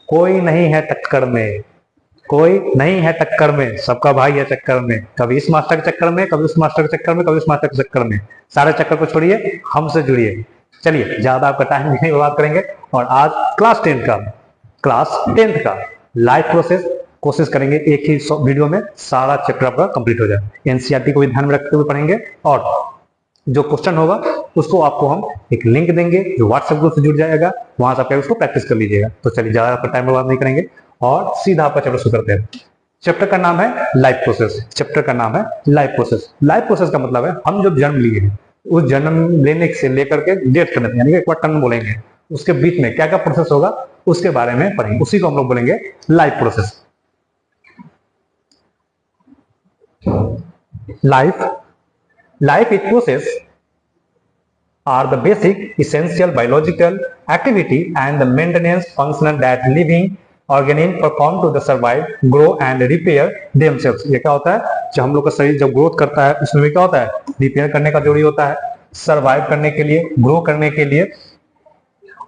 कोई नहीं है टक्कर में, कोई नहीं है टक्कर में, सबका भाई है चक्कर में, कभी इस मास्टर के चक्कर में, कभी उस मास्टर के चक्कर में, कभी उस मास्टर के चक्कर में। सारे चक्कर को छोड़िए, हमसे जुड़िए। चलिए, ज्यादा आपका टाइम नहीं बर्बाद करेंगे और आज क्लास 10th का लाइव प्रोसेस कोशिश करेंगे एक ही वीडियो में सारा चैप्टर आपका कंप्लीट हो जाए। एनसीईआरटी को भी ध्यान में रखते हुए पढ़ेंगे और जो क्वेश्चन होगा उसको आपको हम एक लिंक देंगे जो व्हाट्सएप ग्रुप से जुड़ जाएगा, वहां से आप उसको प्रैक्टिस कर लीजिएगा। तो चलिए, ज्यादा आपका टाइम बर्बाद नहीं करेंगे और सीधा आपका चैप्टर शुरू करते हैं। चैप्टर का नाम है लाइफ प्रोसेस। चैप्टर का नाम है लाइफ प्रोसेस। लाइफ प्रोसेस का मतलब है हम जब जन्म लिए हैं उस जन्म लेने से लेकर के डेथ करने तक, यानी कि एक बार टर्म बोलेंगे, उसके बीच में क्या क्या प्रोसेस होगा उसके बारे में पढ़ेंगे, उसी को हम लोग बोलेंगे life process. Life is process are the basic essential biological activity and the maintenance function that living organism perform to the survive, grow and repair themselves। ये क्या होता है, जब हम लोग का शरीर जब ग्रोथ करता है उसमें भी क्या होता है, रिपेयर करने का जरूरी होता है, सर्वाइव करने के लिए, ग्रो करने के लिए,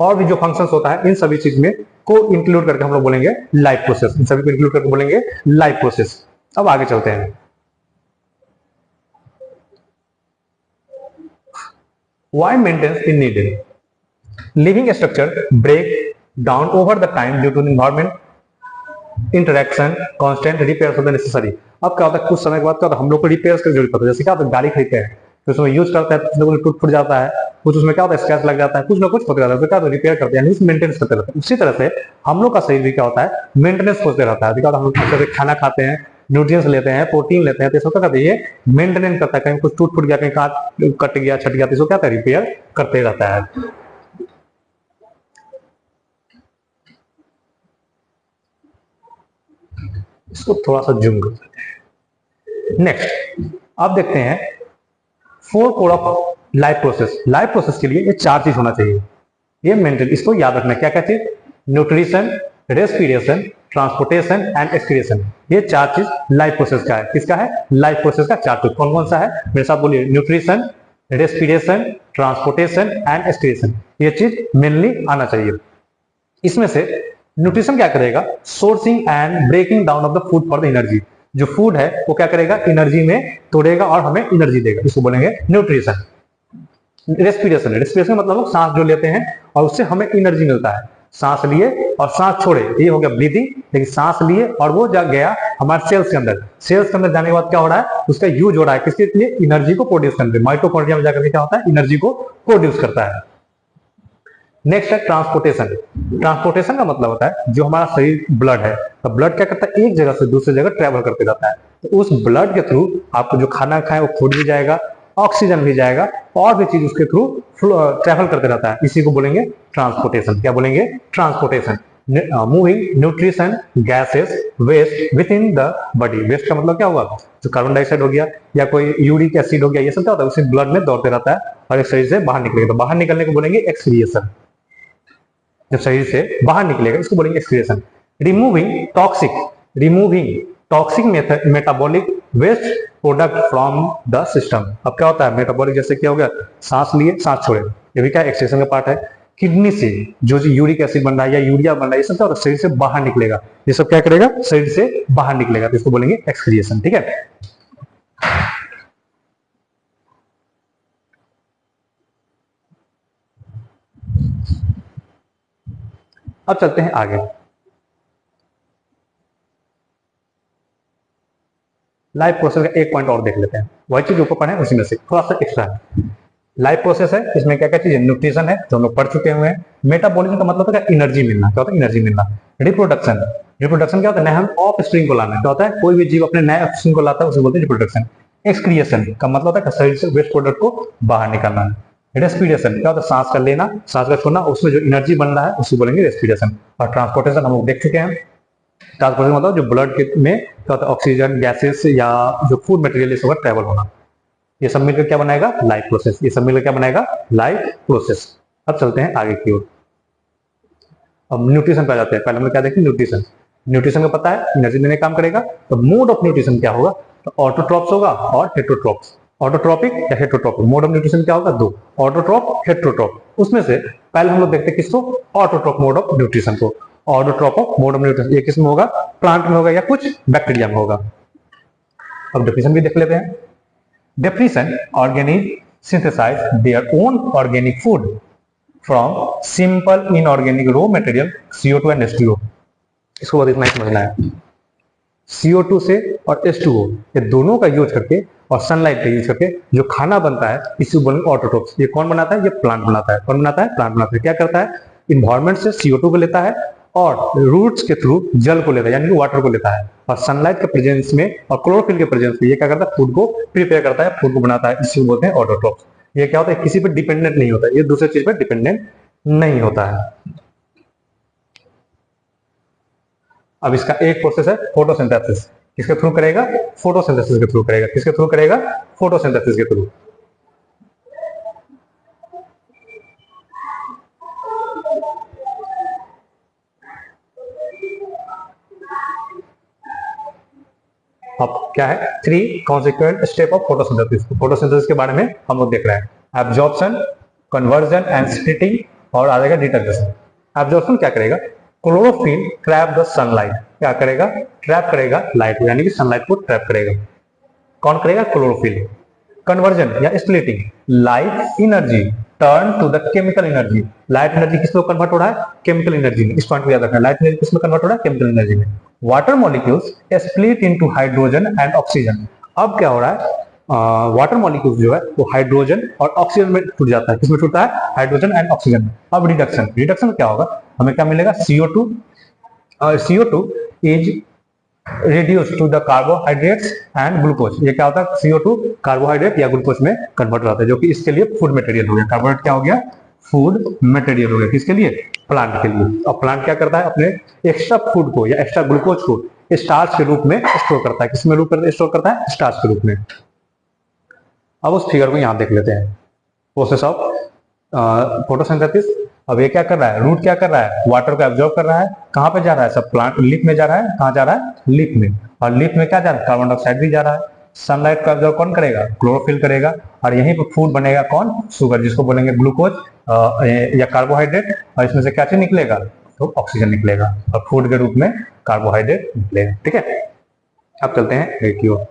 और भी जो फंक्शंस होता है इन सभी चीज में को इंक्लूड करके हम लोग बोलेंगे लाइफ प्रोसेस। इन सभी को इंक्लूड करके बोलेंगे लाइफ प्रोसेस। अब आगे चलते हैं। Why maintenance is needed? Living structure break down over the time due to environment interaction, constant repairs are necessary। अब क्या होता है, कुछ समय के बाद क्या होता है, हम लोग को रिपेयर्स की जरूरत पड़ती है। जैसे क्या होता है, गाड़ी खरीदते हैं तो उसमें यूज करते हैं, कुछ लोगों को टूट फूट जाता है, कुछ उसमें क्या होता है, स्क्रैच लग जाता है, कुछ ना कुछ होते रहता है, तो क्या होता है, रिपेयर करते हैं, मेंटेनेंस करते रहते हैं। उसी तरह से हम लोग का शरीर भी क्या होता है, मेंटेनेंस खोजते रहता है। हम लोग खाना खाते हैं, न्यूट्रिएंट्स लेते हैं, प्रोटीन लेते हैं, तो इसको क्या कहते हैं, ये मेंटेनेंस करता है। कहीं कुछ टूट फूट गया, कहीं काट कट गया, छट गया, तो इसको क्या कहते हैं, रिपेयर करते रहता है। इसको थोड़ा सा जूम करते हैं। नेक्स्ट अब देखते हैं 4 code of life process. Life process के लिए ये 4 चीज होना चाहिए, ये मेंटेन, इसको याद रखना। क्या क्या चीज, nutrition, respiration, transportation and excretion. ये 4 चीज लाइफ प्रोसेस का है। किसका है, लाइफ प्रोसेस का 4 चीज। कौन कौन सा है, मेरे साथ बोलिए, nutrition, respiration, transportation and excretion. ये चीज मेनली आना चाहिए। इसमें से न्यूट्रिशन क्या करेगा, sourcing and breaking down of the food for the energy. जो फूड है वो क्या करेगा, एनर्जी में तोड़ेगा और हमें एनर्जी देगा, इसको बोलेंगे न्यूट्रिशन। रेस्पिरेशन, रेस्पिरेशन मतलब लोग सांस जो लेते हैं और उससे हमें एनर्जी मिलता है। सांस लिए और सांस छोड़े, ये हो गया ब्रीदिंग। लेकिन सांस लिए और वो जा गया हमारे सेल्स के अंदर, सेल्स के अंदर जाने के बाद क्या हो रहा है, उसका यूज हो रहा है किसके लिए, एनर्जी को प्रोड्यूस करने के लिए। माइटोकॉन्ड्रिया में जाकर के क्या होता है, एनर्जी को प्रोड्यूस करता है। नेक्स्ट है ट्रांसपोर्टेशन। ट्रांसपोर्टेशन का मतलब होता है जो हमारा शरीर ब्लड है, तो ब्लड क्या करता है, एक जगह से दूसरी जगह ट्रेवल करते जाता है। तो उस ब्लड के थ्रू आपको जो खाना खाए वो फूड भी जाएगा, ऑक्सीजन भी जाएगा, और भी चीज उसके थ्रू ट्रेवल करते रहता है। इसी को बोलेंगे ट्रांसपोर्टेशन। क्या बोलेंगे, transportation. Moving nutrition gases waste within the body. Waste का मतलब क्या हुआ, जो कार्बन डाइऑक्साइड हो गया या कोई यूरिक एसिड हो गया, ये सब क्या होता है, उसी ब्लड में दौड़ते रहता है और एक शरीर से बाहर निकलेगा। तो बाहर निकलने को बोलेंगे एक्सक्रिएशन। जब शरीर से बाहर निकलेगा इसको बोलेंगे excretion. Removing toxic metabolic waste product from the system. अब क्या होता है, मेटाबॉलिक जैसे क्या हो गया, सांस लिए सांस छोड़े, ये भी क्या एक्सक्रिएशन का पार्ट है। किडनी से जो यूरिक एसिड बन रहा है या यूरिया बन रहा है, ये सब क्या होता है, शरीर से बाहर निकलेगा। ये सब क्या करेगा, शरीर से बाहर निकलेगा, तो इसको बोलेंगे एक्सक्रिएशन। ठीक है, अब चलते हैं आगे। लाइफ प्रोसेस का एक पॉइंट और देख लेते हैं, वही चीज ऊपर पढ़े उसी में से थोड़ा सा एक्स्ट्रा है। लाइफ प्रोसेस है, इसमें क्या क्या चीज है, न्यूट्रिशन है जो हम लोग पढ़ चुके हुए हैं। मेटाबॉलिज्म का मतलब है एनर्जी मिलना। क्या होता है, एनर्जी मिलना। रिप्रोडक्शन, रिप्रोडक्शन क्या होता है, नए हम ऑफ स्प्रिंग को लाना। क्या होता है, कोई भी जीव अपने नए ऑफ स्प्रिंग को लाता है उसे बोलते हैं रिप्रोडक्शन। एक्सक्रिएशन का मतलब होता है शरीर से वेस्ट प्रोडक्ट को बाहर निकालना। रेस्पिरेशन क्या होता है, सांस का लेना, सांस का छोड़ना, उसमें जो एनर्जी बन रहा है उसे बोलेंगे रेस्पिरेशन। और ट्रांसपोर्टेशन हम लोग देख चुके हैं। ट्रांसपोर्टेशन मतलब जो ब्लड के में क्या होता है, ऑक्सीजन गैसेस या जो फूड मटेरियल इस वक्त ट्रेवल होना। ये सब मिलकर क्या बनाएगा, लाइफ प्रोसेस। ये सब मिलकर क्या बनाएगा, लाइफ प्रोसेस। अब चलते हैं आगे की ओर। अब न्यूट्रिशन पे आ जाते हैं। पहले हम लोग क्या देखें, न्यूट्रिशन। न्यूट्रिशन का पता है एनर्जी देने का काम करेगा। तो मोड ऑफ न्यूट्रिशन क्या होगा, तो ऑटोट्रॉप्स होगा और हेटरोट्रॉप्स। ऑटोट्रॉपिक या हेटरोट्रॉपिक। मोड ऑफ न्यूट्रिशन क्या होगा, 2, ऑटोट्रॉप हेटरोट्रॉप। उसमें से पहले हम लोग देखते हैं किसको, ऑटोट्रॉप मोड ऑफ न्यूट्रिशन को। Autotroph of mode of nutrition. ये किसमें होगा? प्लांट में होगा या कुछ बैक्टीरिया में होगा। अब डेफिनेशन भी देख लेते हैं। Definition, organic synthesise their own organic food from simple inorganic raw material CO2 and H2O। इसको बहुत इतना ही समझना है। CO2 से और H2O ये दोनों का यूज करके और सनलाइट का यूज करके जो खाना बनता है इसी को बोलेंगे ऑटोट्रोप्स। ये कौन बनाता है? ये प्लांट बनाता है। कौन बनाता है? प्लांट बनाता है। क्या करता है? इन्वायरमेंट से CO2 को लेता है और रूट्स के थ्रू जल को लेता है, यानी कि वाटर को लेता है, और सनलाइट के प्रेजेंस में और क्लोरोफिल के प्रेजेंस में ये क्या करता है? फूड को प्रिपेयर करता है, फूड को बनाता है। इसी को बोलते हैं ऑटोट्रोप्स। ये क्या होता है? किसी पर डिपेंडेंट नहीं होता है, ये दूसरे चीज पर डिपेंडेंट नहीं होता है। अब इसका एक प्रोसेस है फोटोसिंथेसिस। किसके थ्रू करेगा? फोटोसिंथेसिस के थ्रू करेगा। किसके थ्रू करेगा? फोटोसिंथेसिस के थ्रू। अब क्या है? 3 consequent step of photosynthesis. Photosynthesis के बारे में हम लोग देख रहे हैं। एब्जॉर्प्शन, कन्वर्जन एंड स्प्लिटिंग, और आ जाएगा डिटर्जेशन। एब्जॉर्प्शन क्या करेगा? Chlorophyll trap the sunlight. क्या करेगा? ट्रैप करेगा लाइट को, यानी कि सनलाइट को ट्रैप करेगा। कौन करेगा? क्लोरोफिल। कन्वर्जन या splitting, light energy turn to the chemical energy. Light energy किस में कन्वर्ट हो रहा है? केमिकल एनर्जी में। इस पॉइंट को याद रखना। लाइट एनर्जी किस में कन्वर्ट हो रहा है? केमिकल एनर्जी में। Water molecules split into hydrogen and oxygen. अब क्या हो रहा है? वाटर मॉलिक्यूल्स जो है वो हाइड्रोजन और ऑक्सीजन में टूट जाता है। किसमें टूटता है? हाइड्रोजन एंड ऑक्सीजन में। अब रिडक्शन, रिडक्शन क्या होगा? हमें क्या मिलेगा? CO2 is reduced to the carbohydrates and glucose। ये क्या होता है? CO2 कार्बोहाइड्रेट या ग्लूकोज में कन्वर्ट हो जाता है, जो कि इसके लिए फूड मटेरियल हो गया। कार्बोहाइड्रेट क्या हो गया? फूड मटेरियल हो गया। किसके लिए? प्लांट के लिए। और प्लांट क्या करता है? अपने एक्स्ट्रा फूड को या एक्स्ट्रा ग्लूकोज को स्टार्च के रूप में स्टोर करता है। किसमें रूप में स्टोर करता है? स्टार्च के रूप में। अब उस फिगर को यहां देख लेते हैं। Process of photosynthesis. अब ये क्या कर रहा है? रूट क्या कर रहा है? वाटर को एब्जॉर्ब कर रहा है। कहां पे जा रहा है? सब प्लांट लीफ में जा रहा है। कहां जा रहा है? लीफ में। और लीफ में क्या जा रहा है? कार्बन डाइऑक्साइड भी जा रहा है। सनलाइट को एब्जॉर्ब कौन करेगा? क्लोरोफिल करेगा। और यहीं पर फूड बनेगा कौन? शुगर, जिसको बोलेंगे ग्लूकोज या कार्बोहाइड्रेट। और इसमें से क्या चीज निकलेगा? तो ऑक्सीजन निकलेगा, और फूड के रूप में कार्बोहाइड्रेट निकलेगा। ठीक है, अब चलते हैं की ओर।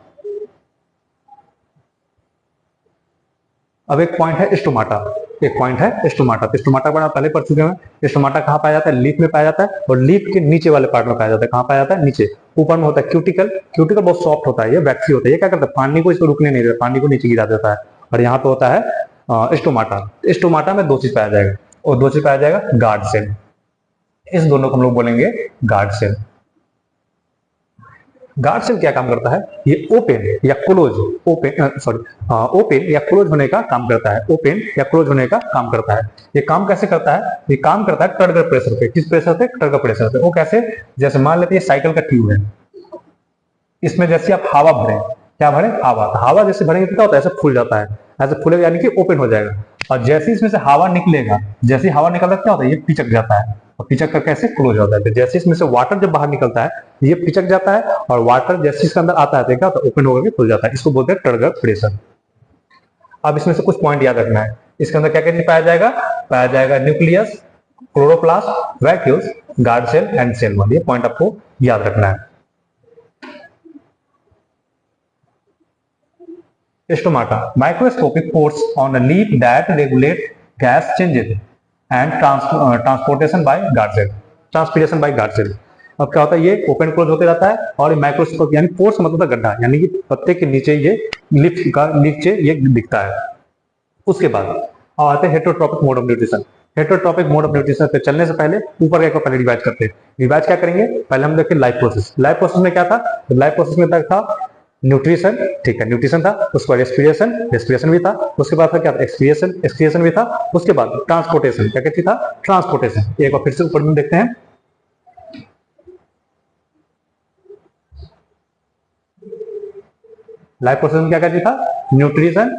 अब एक पॉइंट है स्टोमाटा। एक पॉइंट है स्टोमाटा। तो स्टोमाटा पर आप पहले पढ़ चुके हैं। स्टोमाटा कहाँ पाया जाता है? लीफ में पाया जाता है, और लीफ के नीचे वाले पार्ट में पाया जाता है। कहाँ पाया जाता है? नीचे। ऊपर में होता है क्यूटिकल। क्यूटिकल बहुत सॉफ्ट होता है, ये वैक्सी होता है। ये क्या करता है? पानी को इसको रुकने नहीं देता, पानी को नीचे गिरा देता है। और यहाँ पे होता है स्टोमाटा। स्टोमाटा में दो चीज पाया जाएगा, और दो चीज पाया जाएगा गार्ड सेल। इस दोनों को हम लोग बोलेंगे गार्ड सेल। गार्ड सेल क्या काम करता है? ये ओपन या क्लोज, ओपन या क्लोज होने का काम करता है। ओपन या क्लोज होने का काम करता है। ये काम कैसे करता है? ये काम करता है टर्गर प्रेशर पे। किस प्रेशर पे? टर्गर प्रेशर पे। वो कैसे? जैसे मान लेते हैं साइकिल का ट्यूब है, इसमें जैसे आप हवा भरें, क्या भरें? हवा। तो हवा जैसे भरेंगे तो क्या होता है? ऐसे फूल जाता है, ऐसे फूलेगा, यानी कि ओपन हो जाएगा। और जैसे इसमें से हवा निकलेगा, जैसे हवा निकलता है क्या होता है? ये पिचक जाता है, और पिचक कर कैसे क्लोज होता है। तो जैसे इसमें से वाटर जब बाहर निकलता है, ये पिचक जाता है, और वाटर जैसे इसके अंदर आता है क्या होता है? ओपन होकर खुल जाता है। इसको बोलते हैं टर्गर प्रेशर। अब इसमें से कुछ पॉइंट याद रखना है। इसके अंदर क्या क्या पाया जाएगा? पाया जाएगा nucleus, chloroplast, vacuoles, guard cell and cell wall. ये पॉइंट आपको याद रखना है। Stomata, microscopic pores on a leaf that regulate gas changes and transportation by guard cell, transpiration by guard cell। अब क्या होता है? ये ओपन क्लोज होते रहता है, और माइक्रोस्कोप यानी पोर्स मतलब गड्ढा, यानी कि पत्ते के नीचे ये लीफ का नीचे ये दिखता है। उसके बाद आते हैं heterotrophic mode of nutrition. Heterotrophic mode of nutrition पे चलने से पहले ऊपर एक पहले रिवाइज करते हैं। रिवाइज क्या करेंगे? पहले हम देखें लाइफ प्रोसेस। लाइफ प्रोसेस में क्या था? लाइफ प्रोसेस में तक था न्यूट्रिशन, ठीक है, न्यूट्रिशन था। उसके बाद रेस्पिरेशन, रेस्पिरेशन भी था। उसके बाद क्या था? एक्सपीरिएशन, एक्सपीरिएशन भी था। उसके बाद ट्रांसपोर्टेशन, क्या कहती था? ट्रांसपोर्टेशन। एक बार फिर से ऊपर में देखते हैं। लाइफ प्रोसेस में क्या कहती था? Nutrition,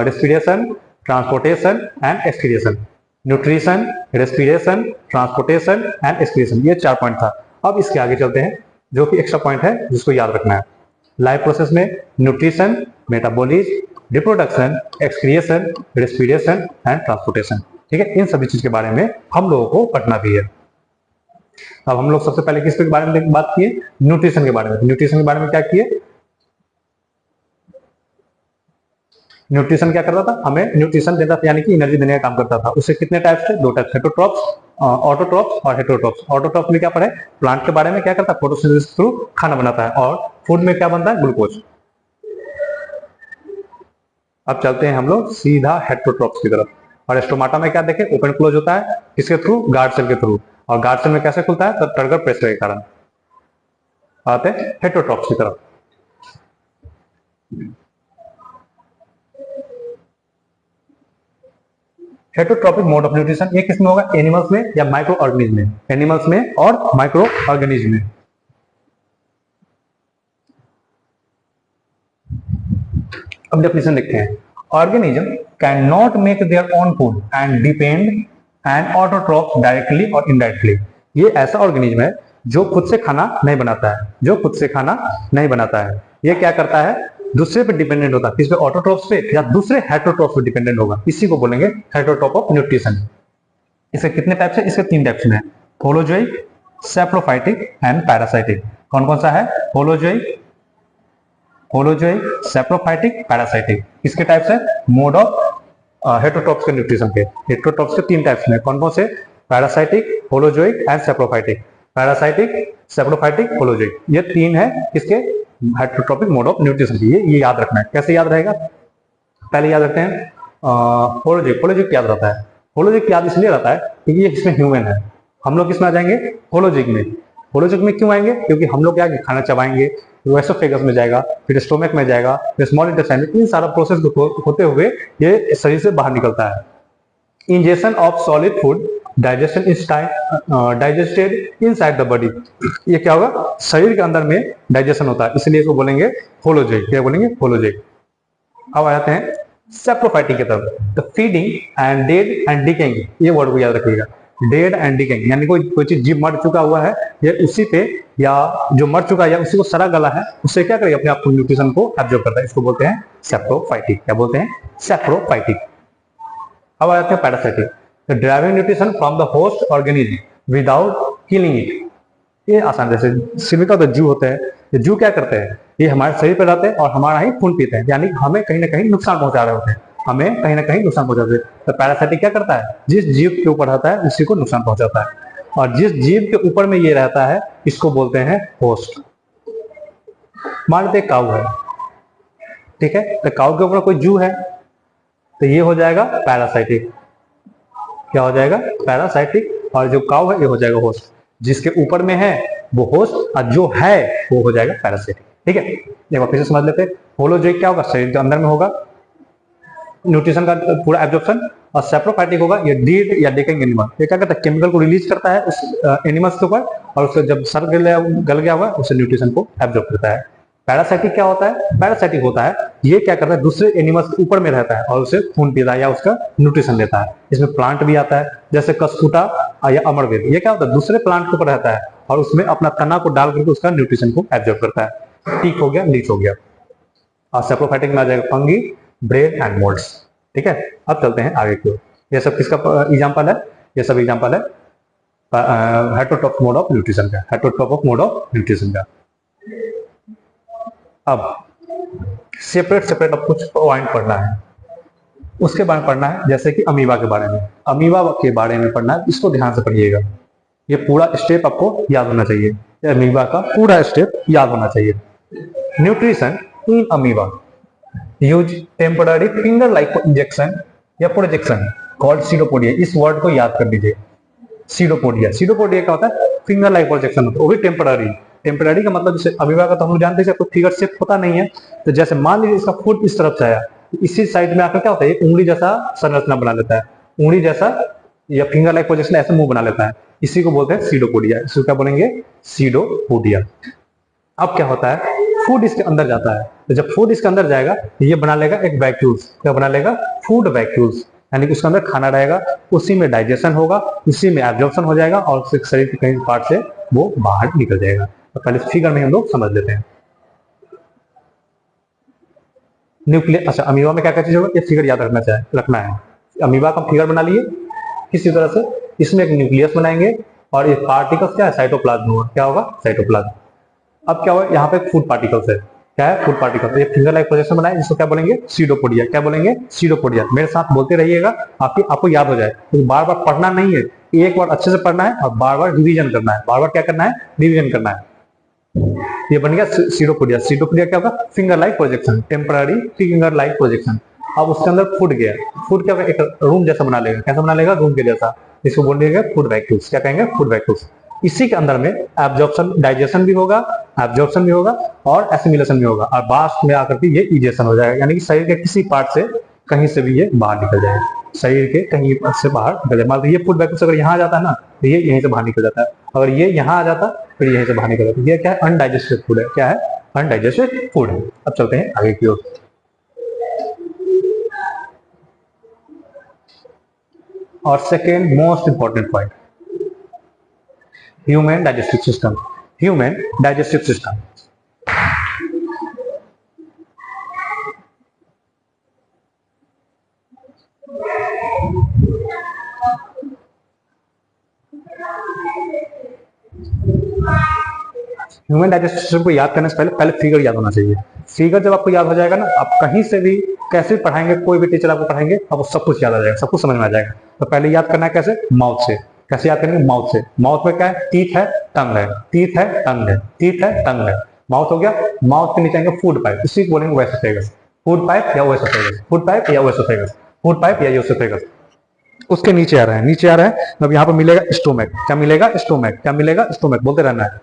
respiration, transportation and expiration. Nutrition, respiration, transportation and expiration, ये 4 पॉइंट था। अब इसके आगे चलते हैं, जो कि एक्स्ट्रा पॉइंट है जिसको याद रखना है। लाइफ प्रोसेस में nutrition, metabolism, reproduction, excretion, respiration and transportation. ठीक है, इन सभी चीज के बारे में हम लोगों को पढ़ना भी है। अब हम लोग सबसे पहले किसके बारे में बात किए, न्यूट्रिशन के बारे में। न्यूट्रिशन के बारे में क्या किए, न्यूट्रिशन क्या करता था, हमें न्यूट्रिशन देता था, यानी कि एनर्जी देने का काम करता था। उससे कितने टाइप्स थे, 2 टाइप्स, हेटरोट्रॉप्स, ऑटोट्रॉप्स और हेटरोट्रॉप्स। ऑटोट्रॉप्स में क्या पढ़े, प्लांट के बारे में, क्या करता है, फोटोसिंथेसिस थ्रू खाना बनाता है, और फूड में क्या बनता है, ग्लूकोज। अब चलते हैं हम लोग सीधा हेटरोट्रॉप्स की तरफ। और स्टोमाटा में क्या देखें, ओपन क्लोज होता है, किसके थ्रू, गार्ड सेल के थ्रू। और गार्ड सेल में कैसे खुलता है, तो टर्गर प्रेशर के कारण। आते हैं हेटरोट्रॉप्स की तरफ। हेटरोट्रॉपिक मोड ऑफ न्यूट्रिशन, ये किसमें होगा, एनिमल्स में या माइक्रो ऑर्गेनिज्म में, एनिमल्स में और माइक्रो ऑर्गेनिज्म में। अब डेफिनेशन देखते हैं, organism can not make their own food and depend and autotroph directly और इनडायरेक्टली। ये ऐसा ऑर्गेनिज्म है जो खुद से खाना नहीं बनाता है, जो खुद से खाना नहीं बनाता है। ये क्या करता है, दूसरे पे डिपेंडेंट होता है, किस पे, ऑटोट्रॉप्स पे या दूसरे हेटरोट्रॉप्स पे डिपेंडेंट होगा। इसी को बोलेंगे हेटरोट्रॉप ऑफ न्यूट्रिशन। इसके कितने टाइप्स है, इसके 3 टाइप्स हैं, होलोजोइक, सैप्रोफाइटिक एंड पैरासाइटिक। कौन कौन सा है, होलोजोइक, होलोजोइक, सैप्रोफाइटिक, पैरासाइटिक। इसके टाइप्स है, मोड ऑफ हेटरोट्रॉप्स के न्यूट्रिशन के। हेटरोट्रॉप्स के 3 टाइप्स हैं, कौन कौन से, parasitic, holozoic and saprophytic. Parasitic, saprophytic, holozoic, ये 3 है किसके, हेटरोट्रॉपिक मोड ऑफ न्यूट्रिशन की। ये याद रखना है। कैसे याद रहेगा, पहले याद रखते हैं होलोजोइक। होलोजोइक याद रहता है, होलोजोइक याद इसलिए रहता है क्योंकि ये इसमें ह्यूमन है। हम लोग किसमें आ जाएंगे, होलोजोइक में। होलोजोइक में क्यों आएंगे, क्योंकि हम लोग क्या खाना चबाएंगे, एसोफेगस में जाएगा, फिर स्टोमक में जाएगा, फिर स्मॉल इंटेस्टाइन में, इन सारा प्रोसेस होते हुए ये शरीर से बाहर निकलता है। Injection of solid food digestion digested inside the body. ये क्या होगा, शरीर के अंदर में डाइजेशन होता है, इसलिए इसको बोलेंगे होलोजोइक। क्या बोलेंगे, होलोजोइक। अब आ जाते हैं सैप्रोफाइटिक की तरफ। The feeding and dead and decaying, ये वर्ड को याद रखिएगा, डेड एंड डिकेइंग, यानी कोई चीज जीव मर चुका हुआ है, ये उसी पे, या जो मर चुका है या उसी को सड़ा गला है, उससे क्या करेगा, अपने आप को न्यूट्रिशन को एब्जॉर्ब करता है। इसको बोलते हैं सैप्रोफाइटिक। क्या बोलते हैं, सैप्रोफाइटिक। अब आ जाते हैं parasitic, the driving nutrition from the host organism without killing it. ये आसान, जैसे सिलिका तो जू होते हैं, ये जू क्या करते हैं, ये हमारे शरीर पर रहते हैं और हमारा ही खून पीते हैं, यानी हमें कहीं ना कहीं नुकसान पहुंचा रहे होते हैं, हमें कहीं ना कहीं नुकसान पहुंचाते हैं। तो पैरासाइटिक क्या करता है, जिस जीव के ऊपर रहता है उसी को नुकसान पहुंचाता है, और जिस जीव के ऊपर में ये रहता है इसको बोलते हैं होस्ट। मान लेते काऊ है, ठीक है, तो काऊ के ऊपर कोई जू है, तो ये हो जाएगा पैरासाइटिक। क्या हो जाएगा, पैरासाइटिक। और जो काऊ है ये हो जाएगा होस्ट, जिसके ऊपर में है वो होस्ट, और जो है वो हो जाएगा पैरासाइटिक। ठीक है, एक बार फिर से समझ लेते हैं। होलोजोइक क्या होगा, शरीर के अंदर में होगा, न्यूट्रिशन का पूरा एब्जॉर्प्शन। और सैप्रोफाइटिक होगा, ये डीड या डिकेइंग एनिमल, ये क्या करता है, केमिकल को रिलीज करता है उस एनिमल्स के ऊपर, और उससे जब सर गल गया हुआ उससे न्यूट्रिशन को एब्जॉर्ब करता है। पैरासाइटिक क्या होता है, पैरासाइटिक होता है ये क्या करता है, दूसरे एनिमल्स के ऊपर में रहता है और उसे खून पीता है या उसका न्यूट्रिशन देता है। इसमें प्लांट भी आता है, जैसे कस्कुटा या अमरवेद, ये क्या होता है, दूसरे प्लांट के ऊपर रहता है और उसमें अपना तना को डाल करके उसका न्यूट्रिशन को एब्जॉर्ब करता है। टीक हो गया, लीच हो गया। और सैप्रोफाइटिक में आ जाएगा फंगी, ब्रेड एंड मोल्ड्स। ठीक है, अब चलते हैं आगे की ओर। ये सब किसका एग्जाम्पल है, ये सब एग्जाम्पल है हेटरोट्रॉप मोड ऑफ न्यूट्रिशन का, हेटरोट्रॉप मोड ऑफ न्यूट्रिशन का। अब सेपरेट अब कुछ पॉइंट पढ़ना है, उसके बारे में पढ़ना है, जैसे कि अमीबा के बारे में, अमीबा के बारे में पढ़ना है, इसको ध्यान से पढ़िएगा। ये पूरा स्टेप आपको याद होना चाहिए, अमीबा का पूरा स्टेप याद होना चाहिए। Nutrition in amoeba use temporary finger like injection या प्रोजेक्शन कॉल्ड सीडोपोडिया। इस वर्ड को याद कर लीजिए, सीडोपोडिया। सीडोपोडिया क्या होता है, फिंगर लाइक प्रोजेक्शन होता है, वो भी टेम्पररी। टेम्पररी का मतलब जैसे अमीबा का तो हम लोग जानते हैं, कोई फिगर शेप होता नहीं है, तो जैसे मान लीजिए इसका फुट इस तरफ से आया, इसी साइड में आकर क्या होता है, उंगली जैसा संरचना बना लेता है, उंगली जैसा या फिंगर लाइक प्रोजेक्शन ऐसे मुंह बना लेता है, इसी को बोलते हैं सीडोपोडिया। इसको क्या बोलेंगे, सीडोपोडिया। अब क्या होता है, फूड इसके अंदर जाता है, तो जब फूड इसके अंदर जाएगा तो ये बना लेगा एक वैक्यूल्स। क्या बना लेगा, फूड वैक्यूल्स, यानी कि उसके अंदर खाना रहेगा, उसी में डाइजेशन होगा, उसी में एब्जॉर्प्शन हो जाएगा और शरीर के कई पार्ट से वो बाहर निकल जाएगा। तो पहले फिगर में हम लोग समझ लेते हैं। न्यूक्लियस, अच्छा अमीबा में क्या क्या चीज होगा, ये फिगर याद रखना है। अमीबा का फिगर बना लिए किसी तरह से, इसमें एक न्यूक्लियस बनाएंगे, और ये पार्टिकल्स क्या है, साइटोप्लाज्म होगा। क्या होगा, साइटोप्लाज्म। अब क्या होगा, यहाँ पे फूड पार्टिकल्स है। क्या है, फूड पार्टिकल्स। ये फिंगर लाइक प्रोजेक्शन बनाए जिसको क्या बोलेंगे, सीडोपोडिया। क्या बोलेंगे, सीडोपोडिया। मेरे साथ बोलते रहिएगा, आपको याद हो जाए। तो बार बार पढ़ना नहीं है, एक बार अच्छे से पढ़ना है और बार बार रिवीजन करना है। बार बार क्या करना है, रिवीजन करना है। ये बन गया सीडोपोडिया। सीडोपोडिया क्या होगा, finger like projection, temporary finger like projection. अब उसके अंदर फूड गया, फूड क्या होगा, एक रूम जैसा बना लेगा। कैसा बना लेगा, रूम के जैसा। इसको बोलेंगे फूड वैक्यूल्स। क्या कहेंगे, फूड वैक्यूल्स। इसी के अंदर में एब्जॉर्प्शन, डाइजेशन भी होगा, एब्जॉर्प्शन भी होगा और एसिमिलेशन भी होगा, और लास्ट में आकर के ये इजेशन हो जाएगा, यानी कि शरीर के किसी पार्ट से कहीं से भी ये बाहर निकल जाएगा। शरीर के कहीं से बाहर निकल जाए। मान लो ये फूड वैक्यूल्स अगर यहाँ आ जाता है ना, तो ये यहीं से बाहर निकल जाता है। अगर ये यहाँ आ जाता फिर यहीं से बाहर निकल जाता है। ये क्या है, अनडाइजेस्टेड फूड है। क्या है, अनडाइजेस्टेड फूड है। अब चलते हैं आगे की ओर। और second most important point, human digestive system. Human digestive system. Human digestive system को याद करने से पहले फिगर याद होना चाहिए। फिगर जब आपको याद हो जाएगा ना, आप कहीं से भी कैसे भी पढ़ाएंगे, कोई भी टीचर आपको पढ़ाएंगे, आपको सब कुछ याद आ जाएगा, सब कुछ समझ में आ जाएगा। तो पहले याद करना है कैसे, माउथ से। कैसे याद करेंगे, माउथ से। माउथ में क्या है, टीथ है, टंग है, टीथ है, टंग है, टीथ है, टंग है। माउथ हो गया। माउथ के नीचे आएंगे फूड पाइप, इसी को बोलेंगे वेसोफेगस। फूड पाइप या वेसोफेगस, फूड पाइप या वेसोफेगस, फूड पाइप या वेसोफेगस। उसके नीचे आ रहा है, नीचे आ रहा है। अब यहाँ पर मिलेगा स्टोमक। क्या मिलेगा, स्टोमक। क्या मिलेगा, स्टोमक। बोलते रहना है,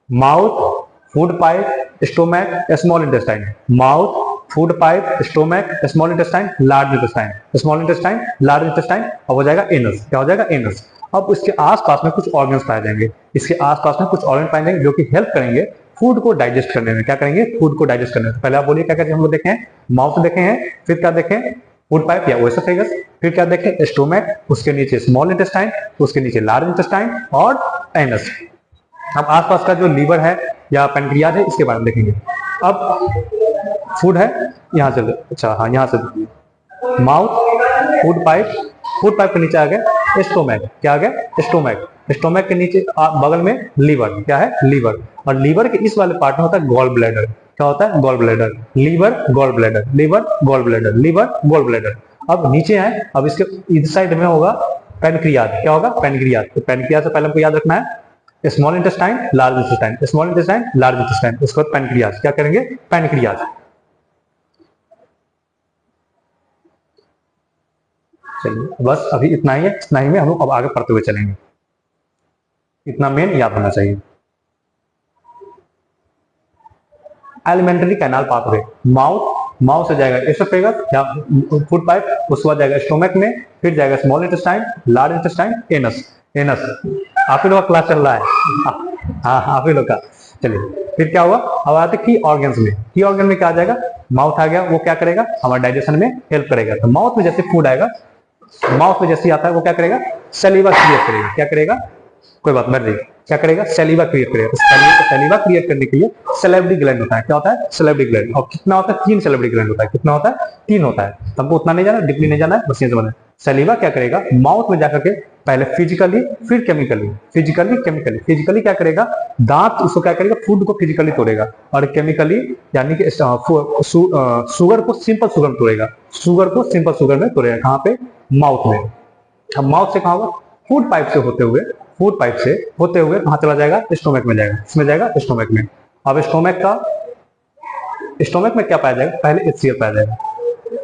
mouth, food pipe, stomach, small intestine. Mouth, food pipe, stomach, small intestine, large intestine, small intestine, large intestine. अब हो जाएगा एनस। क्या हो जाएगा, एनस। अब इसके आसपास में कुछ ऑर्गन्स पाए जाएंगे। इसके आसपास में कुछ ऑर्गन पाए जाएंगे जो कि हेल्प करेंगे फूड को डाइजेस्ट करने में। क्या करेंगे, फूड को डाइजेस्ट करने में। पहले आप बोलिए क्या क्या हम लोग देखे हैं, माउथ देखे हैं, फिर क्या देखें, फूड पाइप या ओएसोफेगस, फिर क्या देखें, स्टोमक, उसके नीचे स्मॉल इंटेस्टाइन, उसके नीचे लार्ज इंटेस्टाइन और एनस। अब आसपास का जो लीवर है या पेनक्रियाज है, इसके बारे में देखेंगे। अब फूड है, यहाँ से, अच्छा हाँ, यहाँ से mouth, food pipe, food pipe के नीचे आ गया स्टोमक। क्या आ गया, स्टोमक। स्टोमक के नीचे बगल में लीवर। क्या है, लीवर। और लीवर के इस वाले पार्ट में होता है गॉल ब्लैडर। क्या होता है, gall bladder. Liver, gall bladder, liver, gall bladder, liver, gall bladder. अब नीचे आए, अब इसके इस साइड में होगा पेनक्रियाज। क्या होगा, पेनक्रियाज। तो पेनक्रियाज से पहले हमको याद रखना है small intestine, large intestine, small intestine, large intestine, उसके बाद पेनक्रियाज। क्या करेंगे, पेनक्रियाज। चलिए बस अभी इतना ही है, इतना ही में हम लोग अब आगे पढ़ते हुए चलेंगे। इतना मेन याद होना चाहिए। Alimentary canal pathway, mouth, mouth से जाएगा एसोफेगस या फूड पाइप, उसके बाद जाएगा स्टोमक में, फिर जाएगा small intestine, large intestine, anus. Anus आप ही लोग का क्लास चल रहा है, हाँ आप ही लोग का। चलिए फिर क्या हुआ, अब आते की ऑर्गन्स में। की ऑर्गन में क्या आ जाएगा, माउथ आ गया, वो क्या करेगा, हमारे डाइजेशन में हेल्प करेगा। तो माउथ में जैसे फूड आएगा, माउथ में जैसे आता है वो क्या करेगा, सलीवा क्रिएट करेगा। क्या करेगा, कोई बात मर जाएगी, क्या करेगा, सलीवा क्रिएट करेगा। तो सलीवा क्रिएट करने के लिए सैलिवरी ग्लैंड होता है। क्या होता है, सैलिवरी ग्लैंड। और कितना होता है, 3 सैलिवरी ग्लैंड होता है। कितना होता है, 3 होता है। हमको उतना नहीं जाना, डीपली नहीं जाना है, बस ये समझना है। सलीवा क्या करेगा, माउथ में जाकर के पहले फिजिकली फिर केमिकली, फिजिकली केमिकली। फिजिकली क्या करेगा, दांत उसको क्या करेगा, फूड को फिजिकली तोड़ेगा, और केमिकली यानी कि शुगर को सिंपल शुगर में तोड़ेगा। शुगर को सिंपल शुगर में तोड़ेगा। कहाँ पे, माउथ में। अब माउथ से कहाँ होगा, फूड पाइप से होते हुए, फूड पाइप से होते हुए कहाँ चला जाएगा, स्टोमक में जाएगा। इसमें जाएगा स्टोमक में। अब स्टोमक में क्या पाया जाएगा, पहले एचसीएल पाया जाएगा।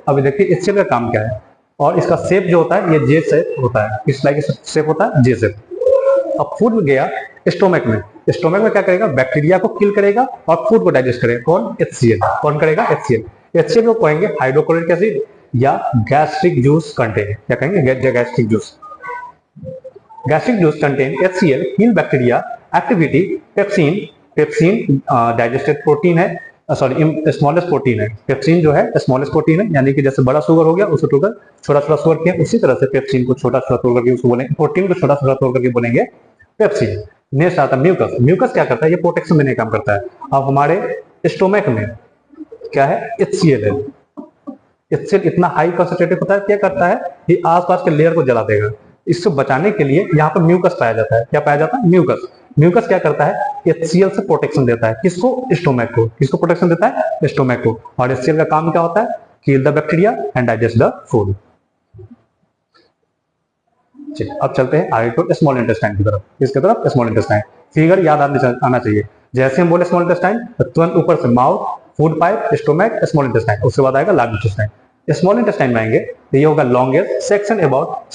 अभी देखिए एचसीएल का काम क्या है, और इसका शेप जो होता है ये जे शेप होता है। किस लाइक शेप होता है, जे शेप। अब फूड गया स्टोमक में। स्टोमक में क्या करेगा, बैक्टीरिया को किल करेगा और फूड को डाइजेस्ट करेगा। कौन, एचसीएल। कौन करेगा, एचसीएल। एचसीएल को कहेंगे हाइड्रोक्लोरिक एसिड या गैस्ट्रिक जूस कंटेन। क्या कहेंगे, gastric juice. Gastric juice contain HCl, kill bacteria, activity, pepsin, pepsin digested protein है, सॉरी स्मॉलेस्ट प्रोटीन है। पेप्सिन जो है स्मॉलेस्ट प्रोटीन है, यानी कि जैसे बड़ा शुगर हो गया उसको तोड़कर छोटा छोटा शुगर किया, उसी तरह से पेप्सिन को छोटा छोटा तोड़ करके उसको बोलेंगे, प्रोटीन को छोटा छोटा तोड़ करके बोलेंगे पेप्सिन। नेक्स्ट आता है म्यूकस। म्यूकस क्या करता है, ये प्रोटेक्शन देने का काम करता है। अब हमारे स्टोमक में क्या है, HCl है। HCl इतना हाई कंसंट्रेटेड होता है, क्या करता है, ये आसपास के लेयर को जला देगा। इसको बचाने के लिए यहाँ पर म्यूकस पाया जाता है। क्या पाया जाता है? म्यूकस। म्यूकस क्या करता है? HCl से प्रोटेक्शन देता है। किसको? स्टोमक को। किसको प्रोटेक्शन देता है? स्टोमक को। और HCl का काम क्या होता है? Kill the bacteria and digest the food. अब चलते हैं आगे को स्मॉल इंटेस्टाइन की तरफ। किसकी तरफ? Small intestine. फिगर याद आना चाहिए। जैसे हम बोले स्मॉल इंटेस्टाइन, तो तुरंत ऊपर से mouth, food pipe, stomach, small intestine, उसके बाद आएगा लार्ज इंटेस्टाइन। स्मॉल इंटेस्टाइन में आएंगे तो ये होगा लॉन्गेस्ट सेक्शन अबाउट